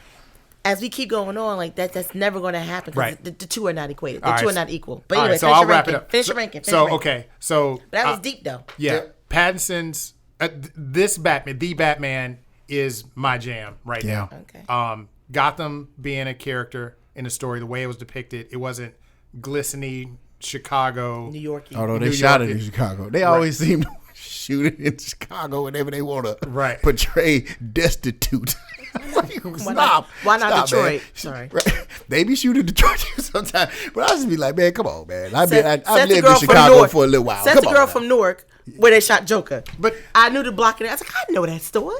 as we keep going on, like that's never going to happen. Right. The two are not equated. The All two right, are not equal. But all anyway, right, so I'll wrap it up. Finish your ranking. So That was deep though. Yeah, Pattinson's this Batman, the Batman, is my jam right now. Okay. Gotham being a character in the story, the way it was depicted, it wasn't glistening Chicago, New York. Although they New shot York it in is- Chicago, they always seem to shoot it in Chicago whenever they want to Right. portray destitute. Stop. Why not Stop, Detroit? man. Sorry. Right. They be shooting Detroit sometimes, but I just be like, man, come on, man. I've Said the lived in girl from Chicago Newark. for a little while. Says Come the on girl now. from Newark where they shot Joker. But I knew the block in it. I was like, I know that story.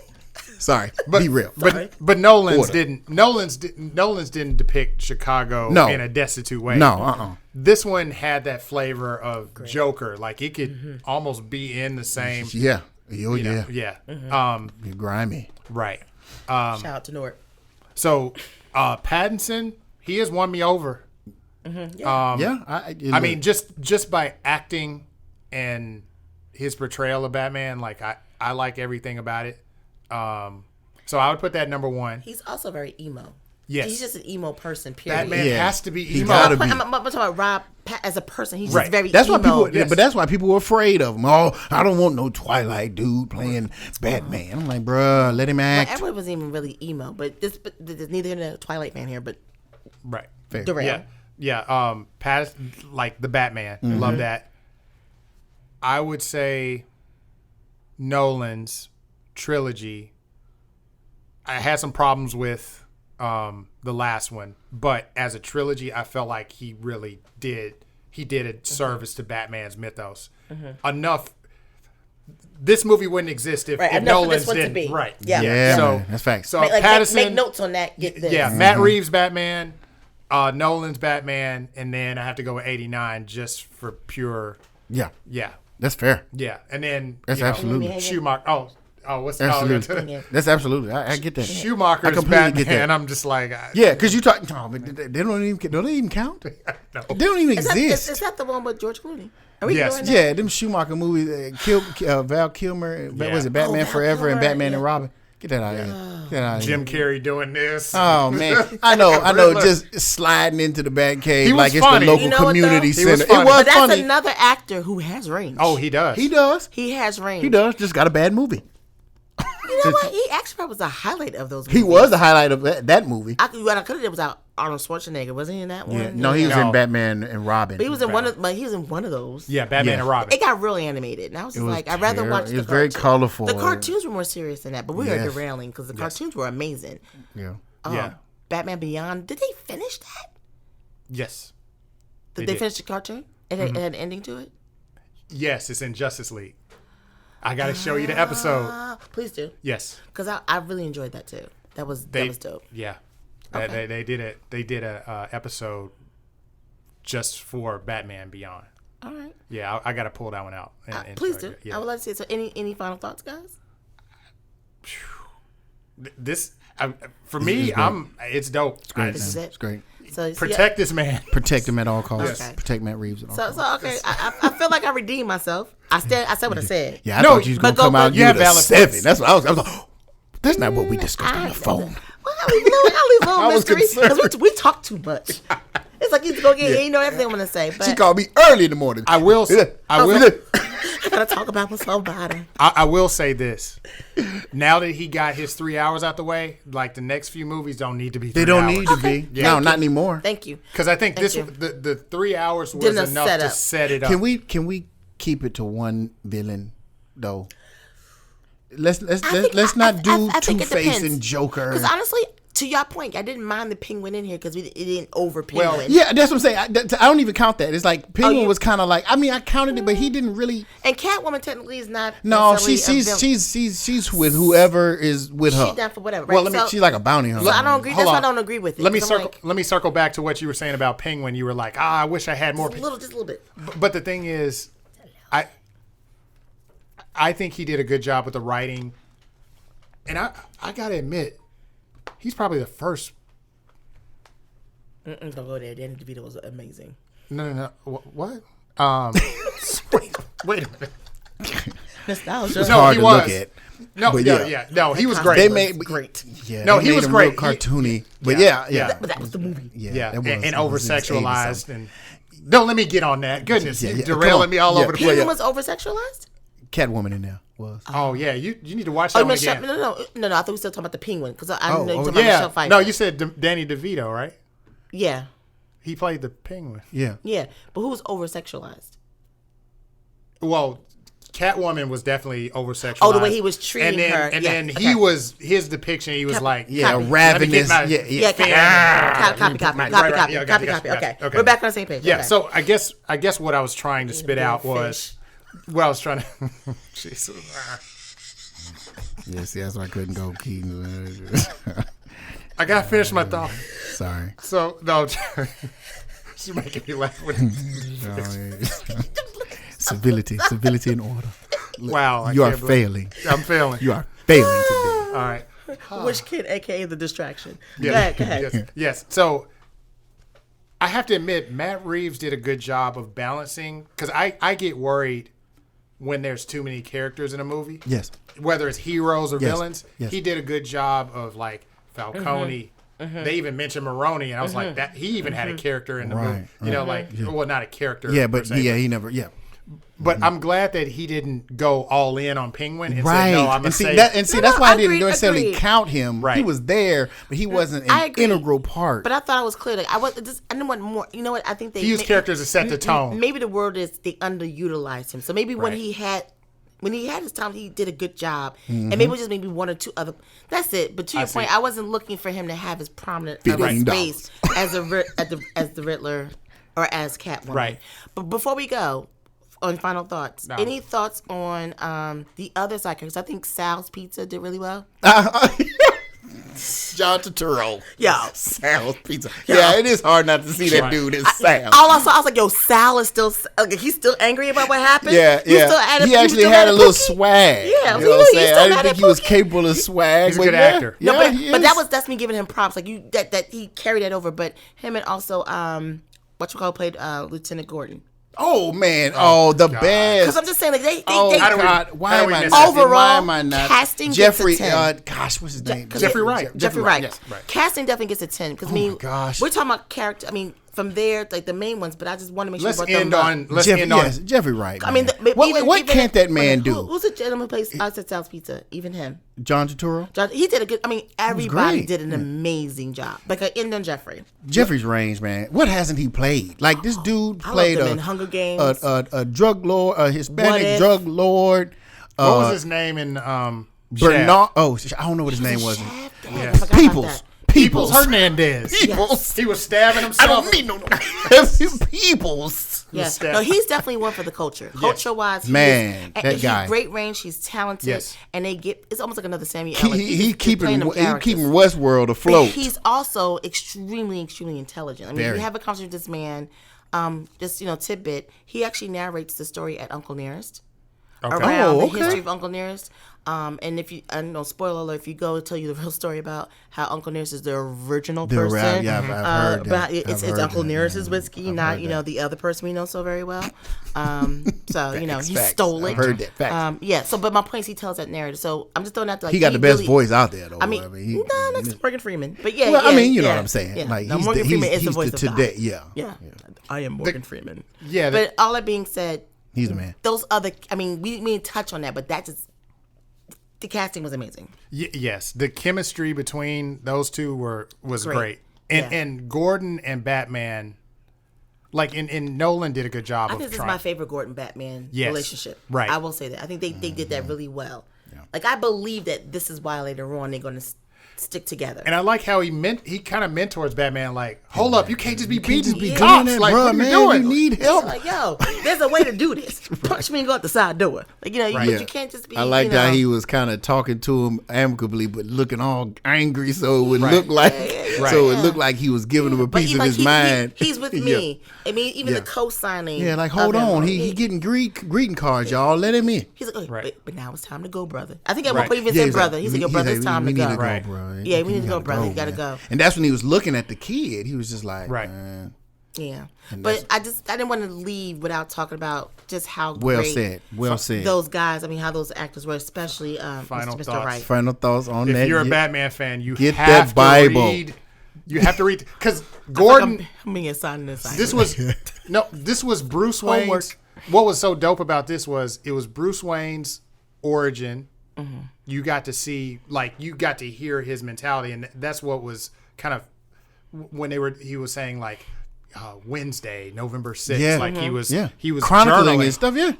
Sorry, be real. but Nolan's Order. didn't depict Chicago No. in a destitute way. No, This one had that flavor of Joker, like it could almost be in the same. Yeah. Oh, you know, yeah. yeah. You're grimy. Right. Shout out to Newark. So, Pattinson, he has won me over. Yeah. I mean, just by acting and his portrayal of Batman, like I like everything about it. So I would put that number one. He's also very emo. Yes. He's just an emo person, period. Batman Yeah. has to be He emo. gotta be. I'm talking about Rob as a person. He's Right. just very That's why emo. people, but that's why people were afraid of him. Oh, I don't want no Twilight dude playing Batman. I'm like, bruh, let him Well, act. everyone wasn't even really emo, but there's neither in a Twilight fan here, but Right. Fair. Darrell. Yeah. Pat, like the Batman. Love that. I would say Nolan's trilogy. I had some problems with the last one, but as a trilogy, I felt like he really did. He did a service to Batman's mythos. Enough. This movie wouldn't exist if enough for Nolan's this one to didn't. be. Right. Yeah. Yeah, So man, that's facts. So make Pattinson, notes on that. Get this. yeah, Matt Reeves Batman, Nolan's Batman, and then I have to go with 89 just for pure. Yeah, Yeah, that's fair. yeah, and then That's absolutely. Schumacher. What's Absolutely. That's absolutely. I get that. I Schumacher's completely get Batman? that. I'm just like, Yeah, because you talk. No, but they don't even. Do they even count? no. They don't even Is that, exist. is that the one with George Clooney? Are we Yes. doing that? Yeah, them Schumacher movies. Val Kilmer. Yeah. Was it Batman Val Forever and Kilmer, Batman and yeah. Robin? Get that out of here. Get that out of here. Jim Carrey doing this. Oh man, I know, Riddler. just sliding into the Batcave He was like it's funny. the local You know what, community though? He was center. funny. It was But that's funny. another actor who has range. Oh, he does. He does. He has range. He does. Just got a bad movie. You know what? He actually probably was the highlight of those movies. He was the highlight of that movie. What I could have did was Arnold Schwarzenegger. Wasn't he in that one? Yeah. No, he was No. in Batman and Robin. But he was in one of those. Yeah, Batman Yeah. and Robin. It got really animated, and I was just was like, I'd rather watch terrible. the It was very cartoon. colorful. The cartoons were more serious than that, but we are Yes. derailing because the cartoons were amazing. Yeah. Yeah. Batman Beyond. Did they finish that? Yes. Did They they did. finish the cartoon? It had an ending to it. Yes, it's in Justice League. I got to show you the episode. Please do, Yes. because I really enjoyed that too. That was dope. Yeah. Okay. They did it. They did a episode just for Batman Beyond. All right, Yeah, I got to pull that one out. and please show do. you. Yeah. I would like to see it. So, any final thoughts, guys? This for me, it's dope. Great. This is man. it. It's great. So Protect this man. Protect him at all costs. Okay. Protect Matt Reeves at all costs. So okay, I feel like I redeemed myself. I said what I said. Yeah, I No, thought you was but gonna come go- out but and you give have it a valid 7. points. That's what I was like, oh, that's not what we discussed on the phone. Well, I leave little I was mystery because concerned. we talk too much. It's like you go get you know everything I'm gonna say, but She called me early in the morning. I will. I will. I gotta talk about somebody. I will say this. Now that he got his 3 hours out the way, like the next few movies don't need to be. They 3 don't hours. need to be. Yeah. No, Thank not anymore. Thank you. Because I think Thank this you. the 3 hours was Didn't enough set to up. set it up. Can we keep it to one villain though? Let's not do I think it Two-Face depends. and Joker. Because honestly, to your point, I didn't mind the penguin in here because it didn't over penguin. Yeah, that's what I'm saying. I don't even count that. It's like Penguin you- was kind of like. I mean, I counted it, but he didn't really. And Catwoman technically is not. No, necessarily a villain. she's with whoever is with her. She's down for whatever. Well, right? she's like a bounty hunter. So I don't agree. Hold That's why I on. don't agree with it. Let me 'cause I'm circle. Let me circle back to what you were saying about Penguin. You were like, I wish I had more. Just a little bit. But the thing is, I think he did a good job with the writing, and I gotta admit, he's probably the first. Don't go there. Danny DeVito was amazing. No. What? Wait a minute. Nostalgia. It's No, hard he to was. look at. No, But yeah. No, he was That great. They was made great. Yeah, No, they he made was him great. real cartoony. But Yeah. yeah. But that was the movie. Yeah, and it over was in the 80s sexualized something. and don't let me get on that. Goodness, Yeah, you yeah. Come derailing on. me all Yeah. over the Yeah, place. Penguin was over sexualized. Catwoman in there was. Oh yeah, you need to watch Oh, that you one meant again. no. I thought we were still talking about the Penguin because I Oh, know you oh, talking about Yeah, Michelle Pfeiffer. no, you said Danny DeVito, right? Yeah, He played the Penguin. Yeah. yeah. But who was over sexualized? Well, Catwoman was definitely over sexualized. Oh, the way he was treating and then, her. And Yeah, then okay. he was his depiction. He was Copy. like, Yeah, Copy. ravenous. Let me Yeah, get yeah. Yeah, copy. Right, yeah, got you. Okay, Okay. we're back on the same page. yeah. Okay. So I guess what I was trying to spit out Fish. was what I was trying to. Jesus. Yeah, see, that's why I couldn't go Keaton. I gotta finish my thought. Sorry. So no, she's making me laugh. With Civility and order. wow, I You are can't believe- failing. I'm failing. You are failing today. All right. Which kid, aka the distraction? Yeah. Go ahead. Yes. So I have to admit, Matt Reeves did a good job of balancing because I get worried when there's too many characters in a movie. Yes. Whether it's heroes or Yes. villains. Yes. He did a good job of like Falcone. Mm-hmm. They even mentioned Maroni, and I was like, that he even had a character in the Right, movie. You know, like well, not a character. Yeah, per but se, he never. Yeah. But I'm glad that he didn't go all in on Penguin and Right. say, no, I'm and see, say that's No, why I didn't agreed, necessarily agreed. count him. Right. He was there, but he wasn't I an agree. integral part. But I thought it was clear. Like I didn't want more. You know what? I think they he used characters to set the tone. Maybe the word is they underutilized him. So maybe when Right. he had his time, he did a good job. Mm-hmm. And maybe just maybe one or two other. That's it. But to your see. point, I wasn't looking for him to have his prominent $15. space as as the Riddler or as Catwoman. Right. But before we go on final thoughts, No. any thoughts on the other side characters? I think Sal's Pizza did really well. John Turturro. Yeah. Sal's Pizza. Yeah, it is hard not to see that Right. dude as Sal. All I saw, I was like, "Yo, Sal is still he's still angry about what happened." Yeah, He's yeah. Still at He actually still had at a little Pookie? swag. Yeah, you know what I'm he's saying? still I didn't mad think at he was Pookie. capable of swag. He's a but good yeah, actor. Yeah, No, he but is. that's me giving him props. Like that he carried that over. But him and also played Lieutenant Gordon. Oh man! Oh, the God. best. Because I'm just saying, like they Oh they How do we- God! how Why do am we I miss not? that? Overall, Why am I not? casting gets Jeffrey. a 10. Gosh, what's his name? Jeffrey Wright. Jeffrey Wright. Yes. Right. Casting definitely gets a 10 because my gosh. we're talking about character. I mean, from there, like the main ones. But I just want to make sure Let's we brought end them up. on. Let's Jeffrey, end on. yes, Jeffrey Wright. I mean, man. but what even can't that man who- do? Who's the gentleman who plays outside Sal's Pizza? Even him. John Turturro. He did a good. I mean, everybody great. did an amazing job. Like end on Jeffrey. Jeffrey's range, man. What hasn't he played? Like this dude I played loved him a in Hunger Games. a drug lord, a What Hispanic If? drug lord. What was his name in Bernard? Oh, I don't know what his name was. Chef. Damn, I forgot about Peoples. that. Peoples Hernandez. Peoples. He was stabbing I himself. don't need no Peoples. Yeah. step. No, he's definitely one for the culture. Culture wise, Man, that he's guy. great range. He's talented. Yes. And it's almost like another Samuel L. Like, He keeping characters. Westworld afloat. He's also extremely, extremely intelligent. I mean, Very. you have a conversation with this man. Just tidbit. He actually narrates the story at Uncle Nearest. Around Oh, the okay. history of Uncle Nearest. And if you, I don't know, spoiler alert, if you go to tell you the real story about how Uncle Nearest is the original person. Yeah, I've heard that. But it's I've heard Uncle that, Nearest's yeah. whiskey, I've not, heard that. the other person we know so very well. So, he Facts. stole it. I've heard that. Facts. Yeah, so, but my point is he tells that narrative. So I'm just throwing out there. Like, He got the best really- voice out there, though. I mean, next to Morgan Freeman. But yeah, Well, yeah, I mean, you know yeah, what I'm saying. yeah. Like No, he's Morgan the, Freeman he's, is the he's voice the of today. God. Yeah. Yeah. I am Morgan Freeman. Yeah, But all that being said, He's the man. those other, I mean, we didn't touch on that, but that just, the casting was amazing. yes, the chemistry between those two was great. And Yeah. and Gordon and Batman, like in Nolan did a good job I of think this is trying. my favorite Gordon Batman Yes. relationship. Right. I will say that. I think they did that really well. Like, I believe that this is why later on they're going to stick together. And I like how he kind of mentors Batman, like, hold up, you can't just be beating just be cops. doing that, Like, bro, what are you man. doing? You need It's help. like, yo, there's a way to do this. Punch me and go out the side door. Like, but Yeah. you can't just be, I liked how he was kind of talking to him amicably, but looking all angry, so it would look like, so it looked like he was giving him a But piece he- of like, his he- mind. he's with Yeah. me. I mean, even Yeah. the co-signing. Yeah, like of hold him, on, like, he getting greeting cards, y'all. Let him in. He's like, oh, Right. but now it's time to go, brother. I think at one Right. point he even Yeah, said he's like, brother. He said, yo, brother, it's time we to go. need to Right. go, bro. Yeah, we need to go, gotta brother. You gotta man. go. And that's when he was looking at the kid. He was just like, Right. Yeah, And but I didn't want to leave without talking about just how Well great said. Well said. those guys. I mean, how those actors were, especially Final Mr. thoughts. Wright. Final thoughts on If that. you're a Batman fan, you get have that Bible. to read. You have to read because Like Gordon. I'm being assigned this. This was Bruce Homework. Wayne's. What was so dope about this was it was Bruce Wayne's origin. Mm-hmm. You got to see, you got to hear his mentality, and that's what was kind of when he was saying Wednesday, November 6th. Yeah. He was chronicling journaling and stuff. Yeah.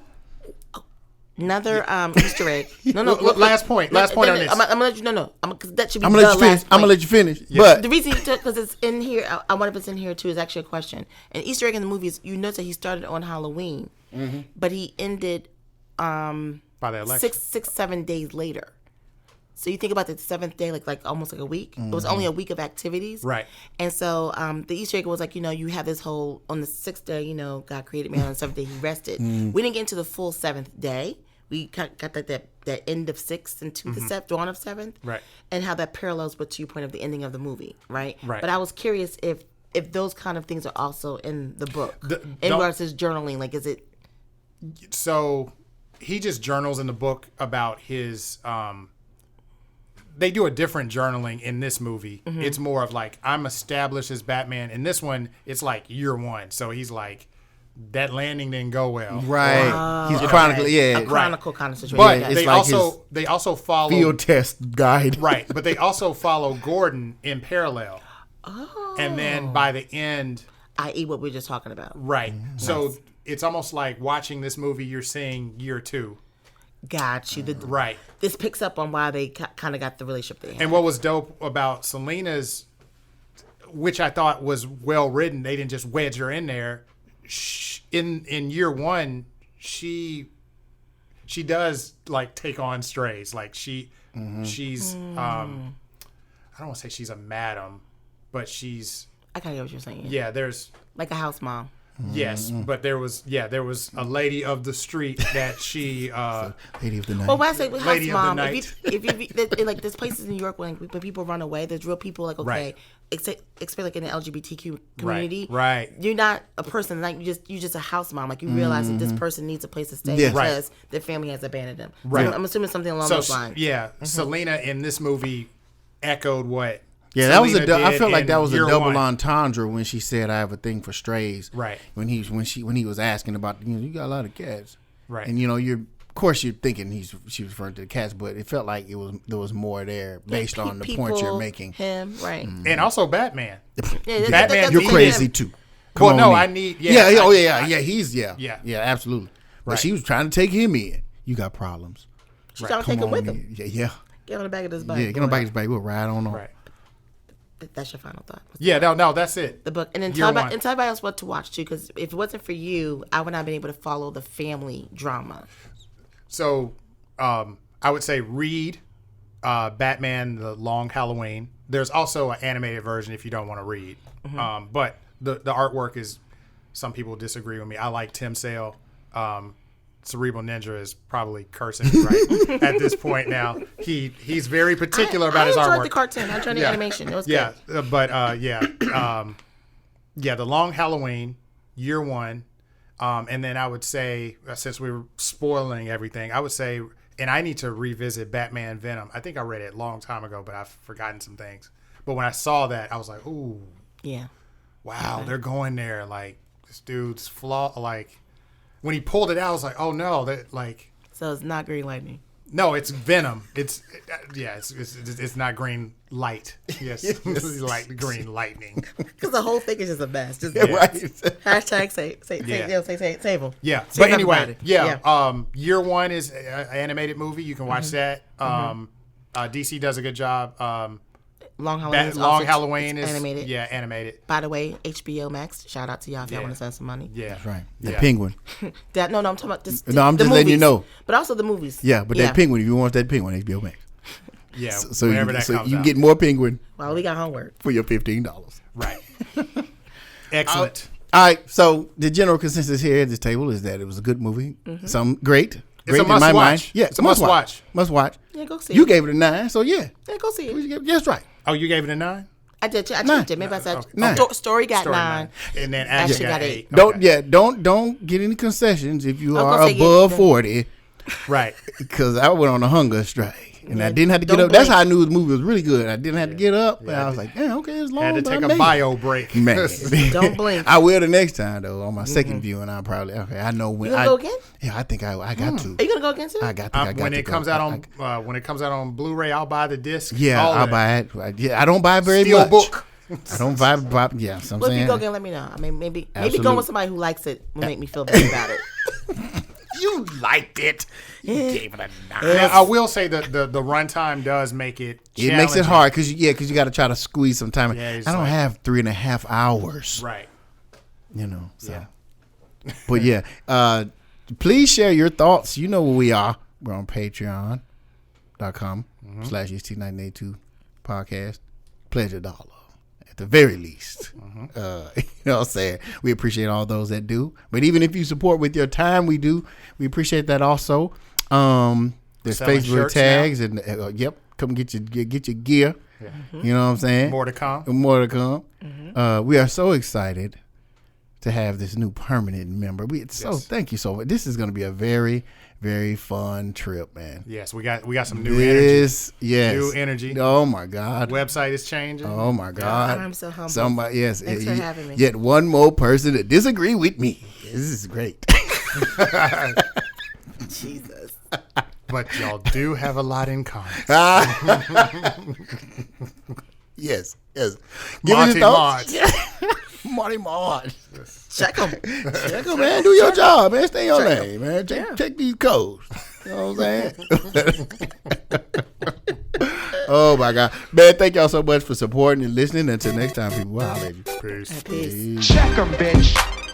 Another Easter egg. No. Last point on this. I'm gonna let you. No. Because that should be I'm gonna the let you finish. last I'm gonna point. let you finish. But The reason, because it's in here, I wonder if it's in here too, is actually a question. An Easter egg in the movie is, you notice that he started on Halloween, but he ended By the election. 7 days later. So you think about the 7th day, like almost like a week. It was only a week of activities, Right. And so the Easter egg was you have this whole on the 6th day, God created man, on the 7th day he rested. We didn't get into the full 7th day. We got that end of 6th into the dawn of 7th, Right. And how that parallels with, to your point, of the ending of the movie, right? Right. But I was curious if those kind of things are also in the book, in don't- regards to his journaling. Like, is it? So he just journals in the book about his. They do a different journaling in this movie. It's more of I'm established as Batman. In this one, it's year one. So he's that landing didn't go well. right, he's chronically. A Yeah. chronicle kind of situation. But It's they like also follow Field test guide. right. But they also follow Gordon in parallel. Oh. And then by the end, i.e. what we were just talking about. right. So it's almost like watching this movie. You're seeing year two. Got you. Right. This picks up on why they kind of got the relationship they had. And what was dope about Selena's, which I thought was well written, they didn't just wedge her in there. In year one, she does take on strays. She's I don't want to say she's a madam, but she's I kind of get what you're saying. yeah. There's Like a house mom. yes, but there was a lady of the street that she Lady of the night. Well, when I say house Lady of the mom, night. if you like, there's places in New York when people run away. There's real people Right. especially in the LGBTQ community. Right. You're not a person you're just a house mom. You realize that this person needs a place to stay Yeah. because their family has abandoned them. Right. So I'm assuming something along so those lines. yeah. Selena in this movie echoed what. Yeah, that was Selena I did felt like in that was a year double one. entendre when she said, "I have a thing for strays." Right. When he was asking about, you got a lot of cats. Right. And you're of course you're thinking she was referring to the cats, but it felt like there was more there based on the point you're People, making. Him, right? And also Batman. Yeah, Batman, You're You're crazy too. Come Well, on no, in. I need. Yeah, Yeah, yeah, absolutely. But Right. she was trying to take him in. You got problems. She's trying to take him with him. Yeah. Get on the back of this bike. Yeah, get on back of his bike. We'll ride on. Right. That's your final thought. Yeah, no, that's it. The book, and then Year tell one. everybody else what to watch too. Because if it wasn't for you, I would not have been able to follow the family drama. So, I would say read Batman: The Long Halloween. There's also an animated version if you don't want to read. But the artwork is. Some people disagree with me. I like Tim Sale. Cerebral Ninja is probably cursing me right at this point now. He's very particular about his artwork. I enjoyed the cartoon. I enjoyed the animation. It was Yeah, good. The Long Halloween, year one, and then I would say since we were spoiling everything, I would say, and I need to revisit Batman Venom. I think I read it a long time ago, but I've forgotten some things. But when I saw that, I was like, ooh, Yeah. wow, they're going there. This dude's flaw. When he pulled it out, I was like, oh no, So it's not Green Lightning. no, it's Venom. It's not green light. Yes, like green lightning. Because the whole thing is just a mess. Just Right. hashtag save them. Yeah, Save but anyway, everybody. year one is an animated movie. You can watch that. DC does a good job. Long Halloween. is Long also- Halloween it's is animated. Yeah, animated. By the way, HBO Max. Shout out to y'all if y'all Yeah. want to send some money. Yeah, That's right. The Yeah. penguin. No, I'm talking about this. No, I'm the just letting you movies, know. But also the movies. Yeah, but that penguin, if you want that penguin, HBO Max. yeah. So whenever you, that so comes you out. get more penguin Well, we got homework. for your $15. right. Excellent. All right, so the general consensus here at this table is that it was a good movie. Some great. Great a in my must-watch. mind. Yeah, It's a must-watch. Must watch. Yeah, go see You it. gave it a 9, so yeah. Yeah, go see it. That's right. Oh, you gave it a 9? I did too. I checked it. Maybe I said Nine. story got Story 9. and then Action action got got 8. eight. Don't get any concessions if you I was are gonna say, above yeah. 40. Right. Because I went on a hunger strike and I Yeah, didn't have to get don't up. That's blink. how I knew the movie was really good. I didn't have to get up. And I was like, yeah, okay, it's long. Had to but take I a made it. bio break. Man, Don't blink. I will the next time though. On my second viewing, I'll probably I know when. You gonna go again? Yeah, I think I got to. Are you gonna go against it? I got to When go. it comes out on when it comes out on Blu-ray, I'll buy the disc. Yeah, all of I'll that. buy it. Yeah, I don't buy very Steel much. book. I don't buy. Yeah, so I'm Well, if saying. you go again, let me know. I mean, maybe Absolute. going with somebody who likes it will make me feel better about it. You liked it. You gave it a 9. Yeah, I will say that the runtime does make it. It makes it challenging. hard because you got to try to squeeze some time. Yeah, it's I don't like- have 3.5 hours. Right. You know. So. Yeah. But yeah, please share your thoughts. You know where we are. We're on patreon.com/EST1982 podcast. Pledge $1 at the very least. You know what I'm saying? We appreciate all those that do. But even if you support with your time, we appreciate that also. There's Selling Facebook shirts tags and come get your gear. Yeah. You know what I'm saying? More to come. More to come. We are so excited to have this new permanent member. Thank you so much. This is going to be a very, very fun trip, man. Yes, we got some new energy. Yes. New energy. Oh my God. Website is changing. Oh my God. I'm so humble. Somebody, yes. Thanks for having me. Yet one more person to disagree with me. This is great. Jesus. But y'all do have a lot in common. Yes. Give Monty us your thoughts. Mods. Marty Maud. Check them. Check 'em, man. Do your job, man. Stay your lane, man. Check these codes. You know what I'm saying? Oh my God, man! Thank y'all so much for supporting and listening. Until next time, people. We'll holler at you. Peace. Peace. Check 'em, bitch.